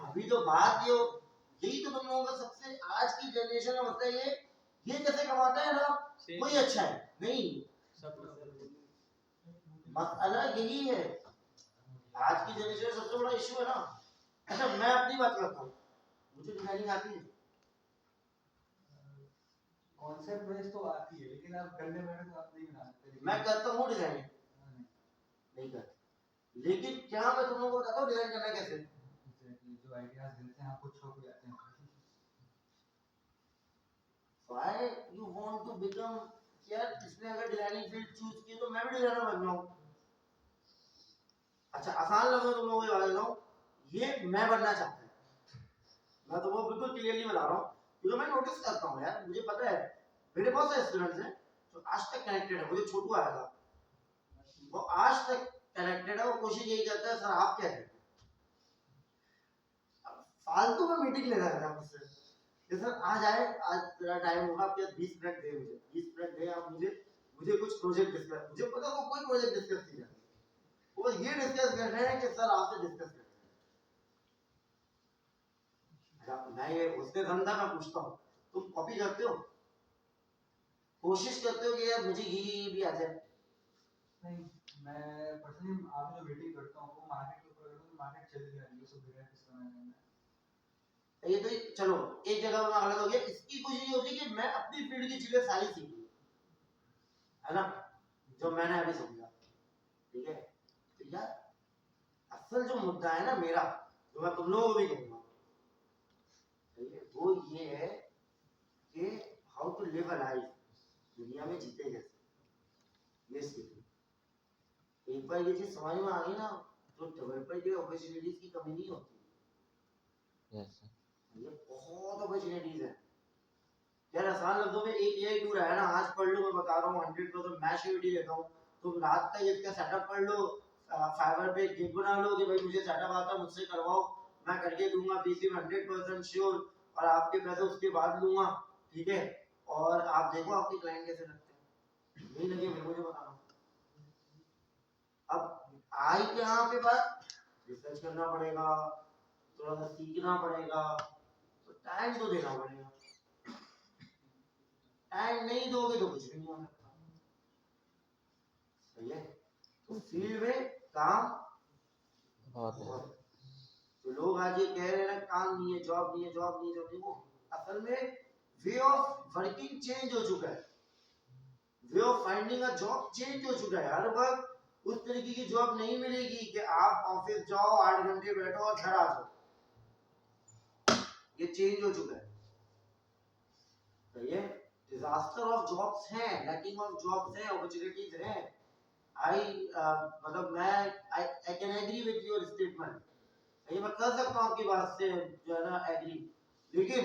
A: अभी तो। बात ये यही तो तुम लोगों का सबसे आज की जनरेशन में होता है, ये कैसे कमाता है ना कोई अच्छा है नहीं, मसला यही है। आज की जनरेशन में सबसे बड़ा इशू है ना। अच्छा मैं अपनी बात करता हूँ, मुझे डिजाइनिंग आती है,
C: कॉन्सेप्ट बेस तो आती है, लेकिन आप करने बैठे तो आप नहीं बना सकते।
A: मैं करता हूँ डिजाइनिंग, नहीं करता, लेकिन क्या मैं तुम लोगों को बताता हूँ डिजाइन करना कैसे।
C: जो आइडियाज मिलते हैं आपको शौक हो जाते हैं।
A: Why you want to become, यार किसने अगर डिजाइनिंग फील्ड चूज की तो मैं भी डिजाइनर बन जाऊं। अच्छा आसान लगे तुम लोगों को ये बताऊं, ये मैं बनना चाहता हूं, मैं तुमको बिल्कुल क्लियरली बता रहा हूं, क्योंकि मैं नोटिस करता हूं यार, मुझे पता है मेरे बहुत सारे स्टूडेंट्स हैं जो आज तक कनेक्टेड है। मुझे छोटू आया था, वो आज तक कनेक्टेड है, वो कोशिश यही करता है सर आप क्या कहते हैं, फालतू में मीटिंग ले रहा था मुझसे कि सर आज आए, आज तेरा टाइम होगा, आपके 20 मिनट दे, मुझे 20 मिनट दे आप मुझे कुछ प्रोजेक्ट डिस्कस, मुझे पता वो कोई प्रोजेक्ट डिस्कस नहीं करना, वो ये डिस्कस कर रहे हैं कि सर आपसे डिस्कस करते हैं। मैं ये उसने धंधा मैं पूछता हूँ तुम कॉपी करते हो, कोशिश करते हो कि यार मुझे ये भी आ जाए?
C: नहीं, मैं पर्सनली आप जो मीटिंग करता हूँ वो मार्केट के ऊपर करता हूँ, मार्केट चल रही है, सब बिना किस तरह करना है।
A: ये तो चलो एक जगह में गलत हो गया, इसकी कोशिश ये होती है कि मैं अपनी फील्ड की चीजें सारी सीख लूं, है ना, जो मैंने अभी समझा, ठीक है। तो यार असल जो मुद्दा है ना मेरा, जो मैं तुम लोगों को भी कहूंगा, वो ये है कि how to live a life, दुनिया में जीते कैसे, ये सीख। एक बार ये चीज समझ में आ गई ना, तो डेवलपर की अपॉर्चुनिटीज की कमी नहीं होती।
D: यस
A: ये बहुत अपॉर्चुनिटीज है यार। आसान लफ्जों में एक एआई टूल है ना, आज पढ़ लो, मैं बता रहा हूँ 100% मैं श्योरिटी देता हूँ, तुम रात तक इसका सेटअप पढ़ लो, फाइवर पे गिग बना लो कि भाई मुझे सेटअप आता है मुझसे करवाओ, मैं करके दूंगा पीसी में 100% श्योर, और आपके पैसे उसके बाद लूंगा, ठीक है। और आप देखो आपके क्लाइंट कैसे लगते हैं, नहीं लगे मैं मुझे बताना। अब आई के यहाँ पे बात रिसर्च करना पड़ेगा, थोड़ा सा सीखना पड़ेगा, तो टाइम तो देना पड़ेगा, टाइम नहीं दोगे तो कुछ भी नहीं हो सकता, सही है। तो फील्ड में काम
D: बहुत है।
A: तो लोग आज ये कह रहे हैं ना काम नहीं है, जॉब नहीं है, जॉब नहीं है, जॉब नहीं, वो असल में वे ऑफ वर्किंग चेंज हो चुका है, way of finding a job change हो चुका है। हर वक्त उस तरीके की जॉब नहीं मिलेगी कि आप ऑफिस जाओ 8 घंटे बैठो और घर आ जाओ। ये चेंज हो चुका है। तो ये डिजास्टर ऑफ जॉब्स हैं, लैकिंग ऑफ जॉब्स हैं, अपॉर्चुनिटीज हैं। मतलब मैं I can agree with your statement, ये मैं कर सकता हूँ आपकी बात से जो है ना एग्री, लेकिन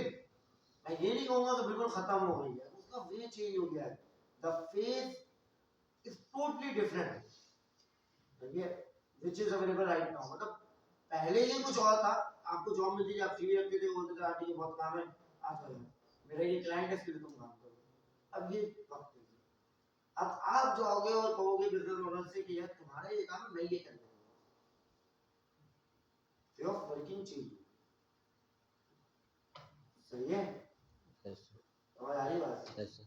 A: मैं ये नहीं कहूंगा कि बिल्कुल खत्म हो गई है, उसका वे चेंज हो गया है। The face is totally different, which is available right now. मतलब पहले ये कुछ और था, आपको जॉब मिलती थी, आप सीवी रखते थे, बोलते थे आंटी ये बहुत काम है, आ जाओ, मेरा ये क्लाइंट है इसके लिए तुम काम करो। अब ये वक्त है, अब आप जाओगे और कहोगे बिजनेस ओनर से कि यार तुम्हारा ये काम है, मैं ये कर लूंगा, वे ऑफ वर्किंग चेंज। सही है,
D: Yes, sir.
A: समझ आ रही बात?
D: Yes, sir.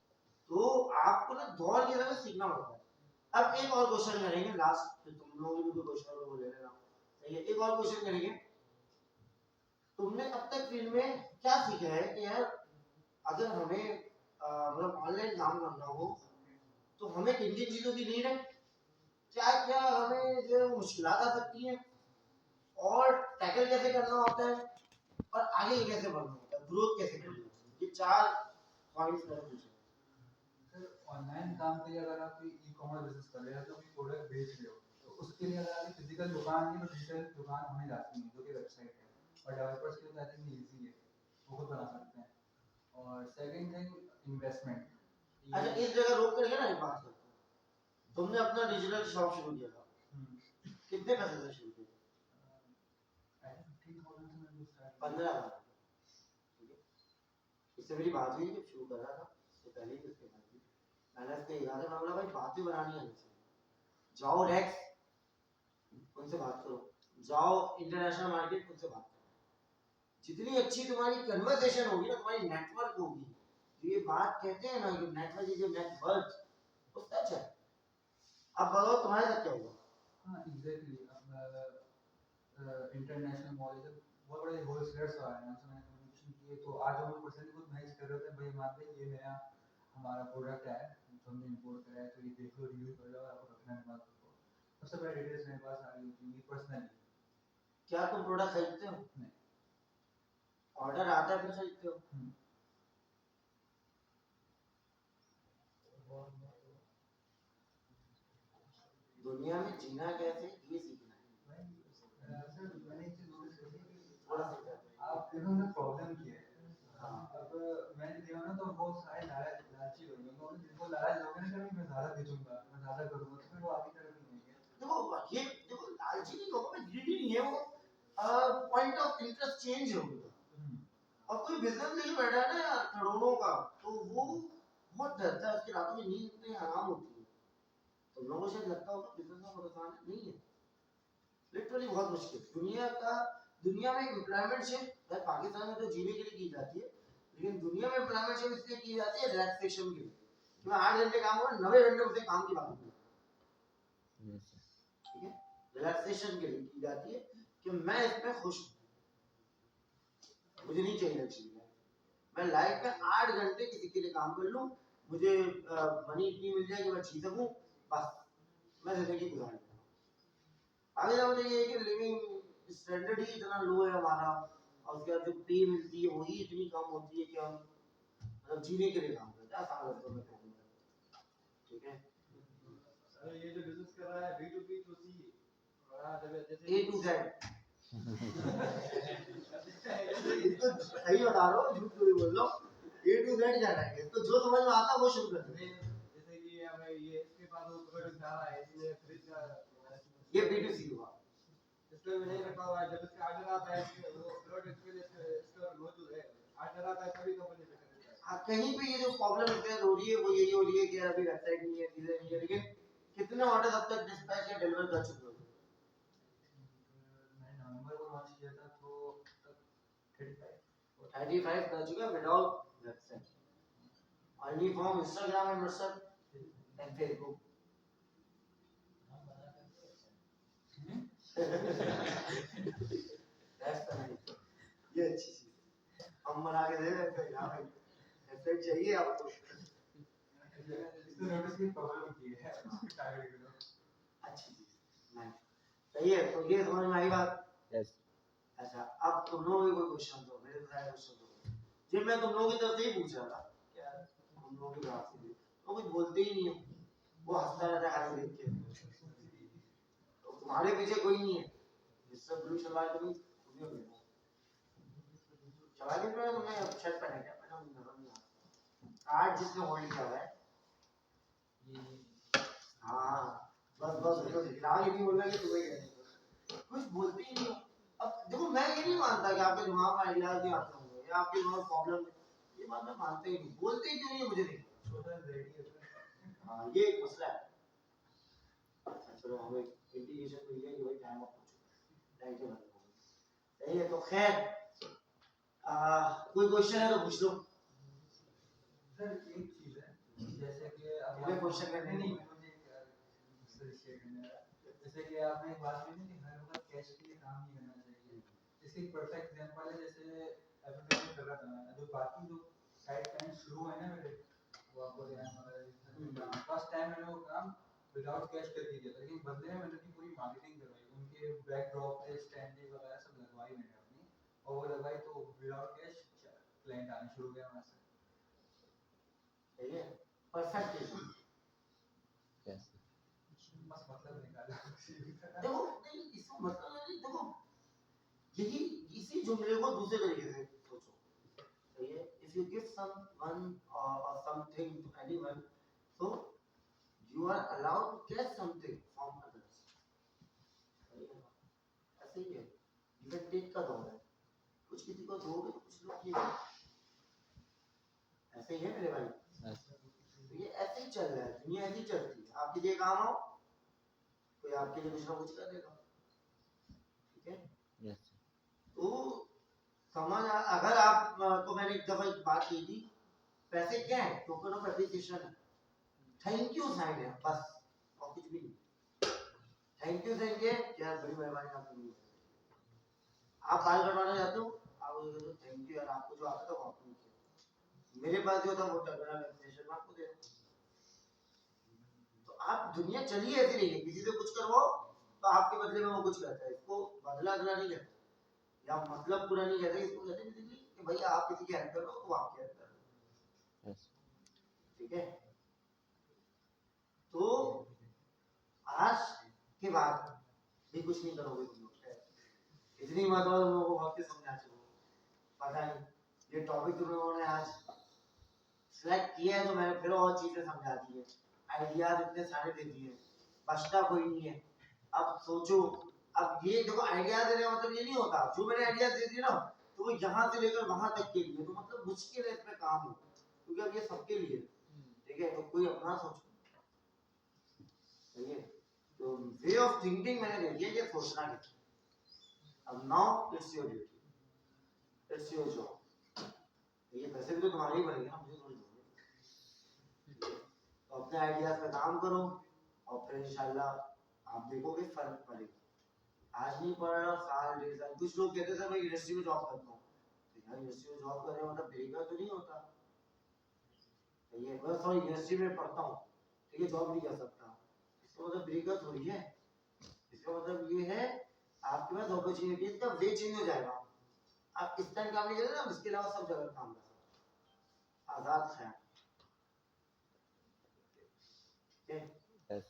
A: तो आपको ना दौड़ के तरह सीखना पड़ता है। अब एक और क्वेश्चन करेंगे लास्ट, फिर तुम लोगों भी कोई क्वेश्चन वो ले लेना, सही है? एक और क्वेश्चन करेंगे, तुमने अब तक फील्ड में क्या सीखा है कि यार अगर हमें मतलब ऑनलाइन काम करना हो तो हमें किन किन चीजों की नीड है, क्या क्या हमें जो मुश्किलात आ सकती हैं, और टैकल कैसे करना होता है, और आगे कैसे बढ़ना होता है, ग्रोथ कैसे करनी होती है। ये 4 पॉइंट्स मैंने पूछे।
C: सर ऑनलाइन काम के लिए अगर आप कोई ई कॉमर्स बिजनेस कर रहे हो तो कोई प्रोडक्ट बेच रहे हो, तो उसके लिए अगर आपकी फिजिकल दुकान नहीं तो डिजिटल दुकान होने जाती है, जो कि वेबसाइट है, और डेवलपर्स के लिए आई थिंक ईजी है, वो खुद बना सकते हैं। और सेकंड थिंग इन्वेस्टमेंट।
A: अच्छा इस जगह रोक करके ना एक बात करते हैं, तुमने अपना डिजिटल शॉप शुरू किया था, कितने पैसे से शुरू किया?
C: 15,000 से मैंने स्टार्ट
A: 15,000। ठीक है, इससे मेरी बात हुई जब शुरू कर रहा था, इससे पहले ही उसके बाद भी मैंने इसके इरादे में बोला भाई बात भी बनानी है मुझसे, जाओ रेक्स उनसे बात करो, जाओ इंटरनेशनल मार्केट उनसे बात करो, जितनी अच्छी तुम्हारी कन्वर्सेशन होगी ना, तुम्हारी नेटवर्क होगी, जो ये बात कहते हैं ना कि नेटवर्क इज योर नेटवर्क, वो सच है। अब बताओ तुम्हारे साथ क्या हुआ?
C: हाँ एग्जैक्टली। अब इंटरनेशनल मॉल जब बहुत बड़े होलसेलर्स आ रहे हैं, उनसे मैंने कम्युनिकेशन की है, तो आज वो पर्सन खुद मैसेज कर रहे थे, भाई मानते हैं ये नया हमारा प्रोडक्ट है जो हमने इंपोर्ट करा है, तो ये देख लो, रिव्यू कर लो, और आपको रखना है बात को। सबसे पहले डिटेल्स मेरे पास आ रही होती है पर्सनली।
A: क्या तुम प्रोडक्ट खरीदते हो?
C: नहीं।
A: ऑर्डर आता है फिर खरीदते हो? दुनिया में जीना कैसे ये सीखना है। थोड़ा सा
C: आप देखो ना प्रॉब्लम क्या है।
A: हाँ।
C: अब मैंने देखा ना तो बहुत सारे लालची लोग हैं, और जिनको लालच लोग हैं ना, मैं ज़्यादा बेचूंगा, मैं ज़्यादा करूंगा, तो फिर वो आगे तरफ नहीं आएंगे।
A: देखो लालची नहीं कहूँगा मैं, ग्रीडी नहीं है वो, पॉइंट ऑफ इंटरेस्ट चेंज हो गया। और कोई बिजनेस नहीं बैठा है ना यार करोड़ों का, तो वो बहुत डरता है, उसकी रातों में नींद इतनी हराम होती है। तो लोगों को शायद लगता होगा बिजनेस में बहुत आसान है, नहीं है, लिटरली बहुत मुश्किल। दुनिया में एम्प्लॉयमेंट पाकिस्तान में तो जीने के लिए की जाती है, लेकिन दुनिया में एम्प्लॉयमेंट इसलिए की जाती है रिलैक्सेशन के लिए, कि मैं 8 घंटे काम करूँ, 90 घंटे मुझे काम की बात होती है।
D: Yes, sir.
A: ठीक है, रिलैक्सेशन के लिए की जाती है कि मैं इसमें खुश हूँ, मुझे नहीं चाहिए चीज, मैं लाइफ में 8 घंटे किसी के लिए काम कर लूं, मुझे मनी इतनी मिल जाए कि मैं जी सकूं, बस मैं जिंदगी गुजार लूंगा। आगे जाओ, ये है कि लिविंग स्टैंडर्ड ही इतना लो है हमारा, और उसके बाद जो पे मिलती है वही इतनी कम होती है कि हम मतलब जीने के लिए काम करते हैं, आसान लफ्जों में कहूंगा। ठीक है,
B: अरे ये जो बिजनेस कर रहा है B2B to C, बड़ा जैसे
A: A to Z इसको सही बता रहा हूँ, झूठ थोड़ी बोल रहा हूँ, A to Z जाना है, इसको जो समझ में आता है वो शुरू कर दे।
B: जैसे कि हमें ये इसके पास वो प्रोडक्ट आ रहा है, इसने खरीद का
A: ये B2C हुआ।
B: इसमें भी नहीं रखा हुआ है, जब इसका ऑर्डर आता है वो प्रोडक्ट के लिए स्टोर मौजूद है, ऑर्डर आता है तभी कंपनी से खरीदता है।
A: हाँ, कहीं पे ये जो प्रॉब्लम हो रही है वो यही हो रही है कि यार अभी वेबसाइट नहीं है, चीजें नहीं है, लेकिन कितने ऑर्डर अब तक डिस्पैच या डिलीवर कर चुके हो?
C: मैंने नवंबर को लॉन्च किया था, तो तक
A: 35 कर चुके हैं without website, only from Instagram and WhatsApp and Facebook. ये अच्छी चीज है, हम बना के दे देते हैं, हाँ भाई वेबसाइट चाहिए आपको,
C: इसने नोटिस की प्रॉब्लम की है, टारगेट करो।
A: अच्छी चीज। सही है, तो ये समझ में आई बात।
D: Yes.
A: अच्छा, अब तुम लोगों को कोई क्वेश्चन दो, मेरे को सारे क्वेश्चन दो। जी मैं तुम लोगों की तरफ से ही पूछ रहा था, क्या तुम लोगों की बात से तो कुछ बोलते ही नहीं है, वो हंसता रहता है खाली देख के। तो तुम्हारे पीछे कोई नहीं है, जिससे ब्लू शलवार कभी तुम्हें मिला चला के पहले तुमने शर्ट पहने क्या पहना नजर नहीं आता। कार्ड जिसने होल्ड किया हुआ है, हाँ बस तो दिमाग ही नहीं बोल रहा कि तुम्हें कहने कुछ बोलते ही नहीं हो। अब देखो मैं ये नहीं मानता कि आपके दिमाग में आइडियाज नहीं आते होंगे या आपके दिमाग में प्रॉब्लम है, ये बात मैं मानता ही नहीं। बोलते ही क्यों नहीं है मुझे नहीं पता। हाँ ये एक मसला है। अच्छा चलो हमें इंडिकेशन मिल गया कि भाई टाइम अप हो चुका है, थैंक यू। सही है, तो खैर कोई क्वेश्चन है तो पूछ लो।
C: सर एक चीज है, जैसे कि अब
A: तुम्हें क्वेश्चन करने
C: नहीं
A: नहीं
C: मुझे शेयर करना है। जैसे कि आपने एक बात कही कि हर वक्त कैश के लिए काम नहीं करना चाहिए। इसकी एक परफेक्ट एग्जांपल है, जैसे एडवर्टाइजमेंट कर रहा था मैं, जो बाकी जो साइड क्लाइंट शुरू है ना मेरे, वो आपको ध्यान वाला फर्स्ट टाइम मैंने वो काम विदाउट कैश करके किया था, लेकिन बदले में मैंने पूरी मार्केटिंग करवाई, उनके बैकड्रॉप पे स्टैंडिंग वगैरह सब लगवाई मैंने अपनी, और वो लगवाई तो विदाउट कैश क्लाइंट आने शुरू हो गया वहां से।
A: सही है, परफेक्ट है।
D: Yes.
C: बस मतलब निकाला
A: देखो नहीं इसका मतलब नहीं, देखो यही इसी जुमले को दूसरे तरीके से सोचो। सही है, if you give someone or something to anyone, so you are allowed to get something from others. सही है, ऐसे ही है, गिव एंड टेक का दौर है, कुछ किसी को दोगे तो कुछ लोग ये ऐसे ही है मेरे भाई।
D: Yes.
A: तो ये ऐसे ही चल रहा है, दुनिया ऐसे ही चलती है। आप किसी के काम आओ, कोई आपके लिए कुछ ना कुछ कर देगा, ठीक है।
D: Yes.
A: तो समझ अगर आप तो मैंने एक दफा एक बात की थी, पैसे क्या है, टोकन ऑफ एप्रिसिएशन है, थैंक यू साइन है बस, और कुछ भी नहीं। थैंक यू साइन के यार बड़ी मेहरबानी आपकी। आप बाल कटवाने जाते हो, आप थैंक यू यार, आपको जो आता था वो आपने किया, मेरे पास जो था वो टोकन ऑफ एप्रिसिएशन आपको दे रहा। तो आप दुनिया चलिए ऐसी नहीं है, किसी से कुछ करवाओ तो आपके बदले में वो कुछ करता है। इसको बदला अगला नहीं कहते, या मतलब पूरा नहीं कहते, इसको कहते हैं कि भैया आप किसी की हेल्प कर रहे हो तो आपकी हेल्प कर रहे हो।
D: Yes.
A: ठीक है, तो आज के बाद भी कुछ नहीं करोगे तुम लोग, इतनी बात और लोगों को वक्त समझा चुके हो। पता नहीं ये टॉपिक तुम लोगों ने आज सिलेक्ट किया है तो मैंने फिर और चीजें समझा दी है, आइडियाज इतने सारे दे दिए, बचता कोई नहीं है। अब सोचो, अब ये देखो आइडिया देने का मतलब ये नहीं होता जो मैंने आइडिया दे दिए ना तो वो यहाँ से लेकर वहां तक के लिए, तो मतलब मुश्किल है इसमें काम हो, क्योंकि अब ये सबके लिए, ठीक है। तो कोई अपना सोचो, ठीक है। तो वे ऑफ थिंकिंग मैंने दे दिया, ये सोचना नहीं। अब now it's your duty, it's your job. ये पैसे भी तो तुम्हारे ही बनेंगे ना, मुझे थोड़ी दोगे। तो अपने आइडियाज पे काम करो और फिर इंशाल्लाह आप देखोगे फर्क पड़ेगा। आज नहीं पढ़ रहा, साल डेढ़ साल। कुछ लोग कहते थे मैं यूनिवर्सिटी में जॉब करता हूँ, तो यार यूनिवर्सिटी में जॉब कर रहे हो मतलब बेरोजगार तो नहीं होता, ये बस सॉरी यूनिवर्सिटी में पढ़ता हूँ ठीक है, जॉब नहीं कर सकता, इसका मतलब बेरोजगार थोड़ी है। इसका मतलब ये है आपके पास अपॉर्चुनिटीज का वे चेंज हो जाएगा। आप इस टाइम काम नहीं करेंगे ना, इसके अलावा सब जगह काम कर सकते हैं, आजाद है।
D: Yes.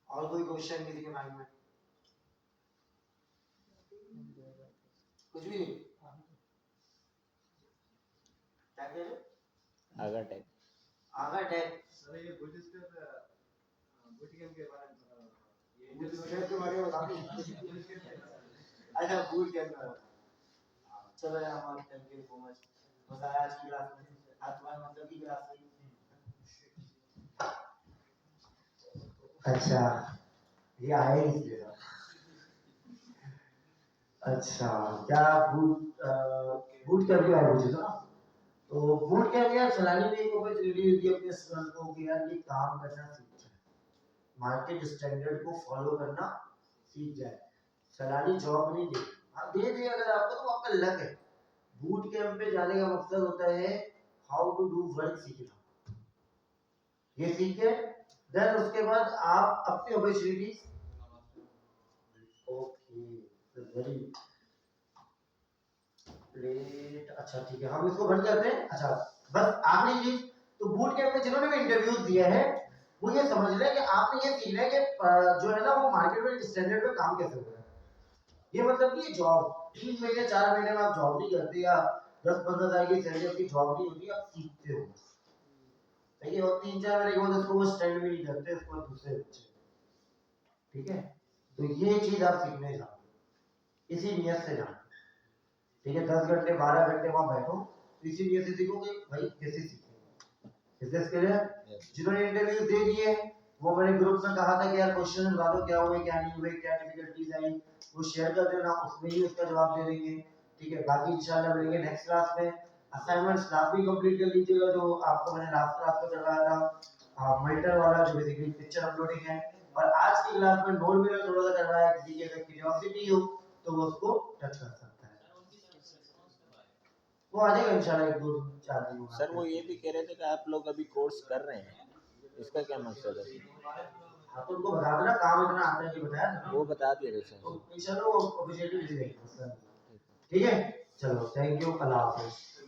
A: और कोई क्वेश्चन किसी के माइंड में? कुछ भी नहीं? क्या कह रहे?
D: आगा टैग।
A: आगा टैग
B: सर ये बूटस्ट्रैप बूटकैम्प के बारे में ये
A: बूटस्ट्रैप के बारे में बता दूं? अच्छा बूट कैंप में चलो यार, हमारे थैंक यू सो मच, मजा आया आज की क्लास में, आज तुम्हारे मतलब की क्लास में। अच्छा ये आए ही इसलिए था। अच्छा क्या बूट कैंप के बारे में पूछे था ना, तो बूट कैंप यार सलानी में एक अपॉर्चुनिटी दी अपने स्टूडेंट को कि यार ये काम करना सीख जाए, मार्केट स्टैंडर्ड को फॉलो करना सीख जाए। सलानी जॉब नहीं दे, हाँ दे दे अगर आपको तो आपका लक है। बूट कैंप पे जाने का मकसद होता है हाउ टू डू वर्क सीखना, ये सीख के देन उसके बाद आप अपनी अपॉर्चुनिटी वेरी लेट। अच्छा ठीक है, हम इसको बंद करते हैं। अच्छा बस आखिरी चीज, तो बूट कैंप में जिन्होंने भी इंटरव्यूज दिया है वो ये समझ लें कि आपने ये सीखना है कि जो है ना वो मार्केट में स्टैंडर्ड पे काम कैसे हो रहा है। ये मतलब कि जॉब 3 महीने 4 महीने में आप जॉब नहीं करते या 10-15 हज़ार की सैलरी आपकी जॉब नहीं होती, आप सीखते हो। ठीक है, और 3-4 महीने के बाद उसको वो स्टैंड भी नहीं करते, उसको दूसरे बच्चे। ठीक है, तो ये चीज आप सीखने जाओ इसी नियत से जाओ। ठीक है, 10 घंटे 12 घंटे वहां बैठो, तो इसी नियत से सीखो कि भाई कैसे सीखेंगे। Is this clear? जिन्होंने इंटरव्यू दे दिए वो मैंने ग्रुप में कहा था कि यार क्वेश्चन बता दो क्या हुए क्या नहीं हुए, क्या डिफिकल्टीज आई, वो शेयर कर देना, उसमें ही उसका जवाब दे देंगे। ठीक है, बाकी इंशाल्लाह मिलेंगे नेक्स्ट क्लास में। असाइनमेंट्स लास्ट भी कंप्लीट कर लीजिएगा जो आपको मैंने लास्ट क्लास में करवाया था, मल्टर वाला जो बेसिकली पिक्चर अपलोडिंग है। और आज की क्लास में नोट भी थोड़ा सा करवाया, किसी की अगर क्यूरियोसिटी हो तो वो उसको टच कर सकता है। वो आ जाएगा इंशाल्लाह 1-2-4 दिन में।
D: सर वो ये भी कह रहे थे कि आप लोग अभी कोर्स कर रहे हैं, इसका क्या मकसद है?
A: हाँ तो उनको बता देना काम इतना आता है कि बताया था ना,
D: वो बता दिया सर।
A: तो इंशाल्लाह वो ऑफिशियली भेज देंगे। ठीक है, चलो थैंक यू, अल्लाह हाफिज़।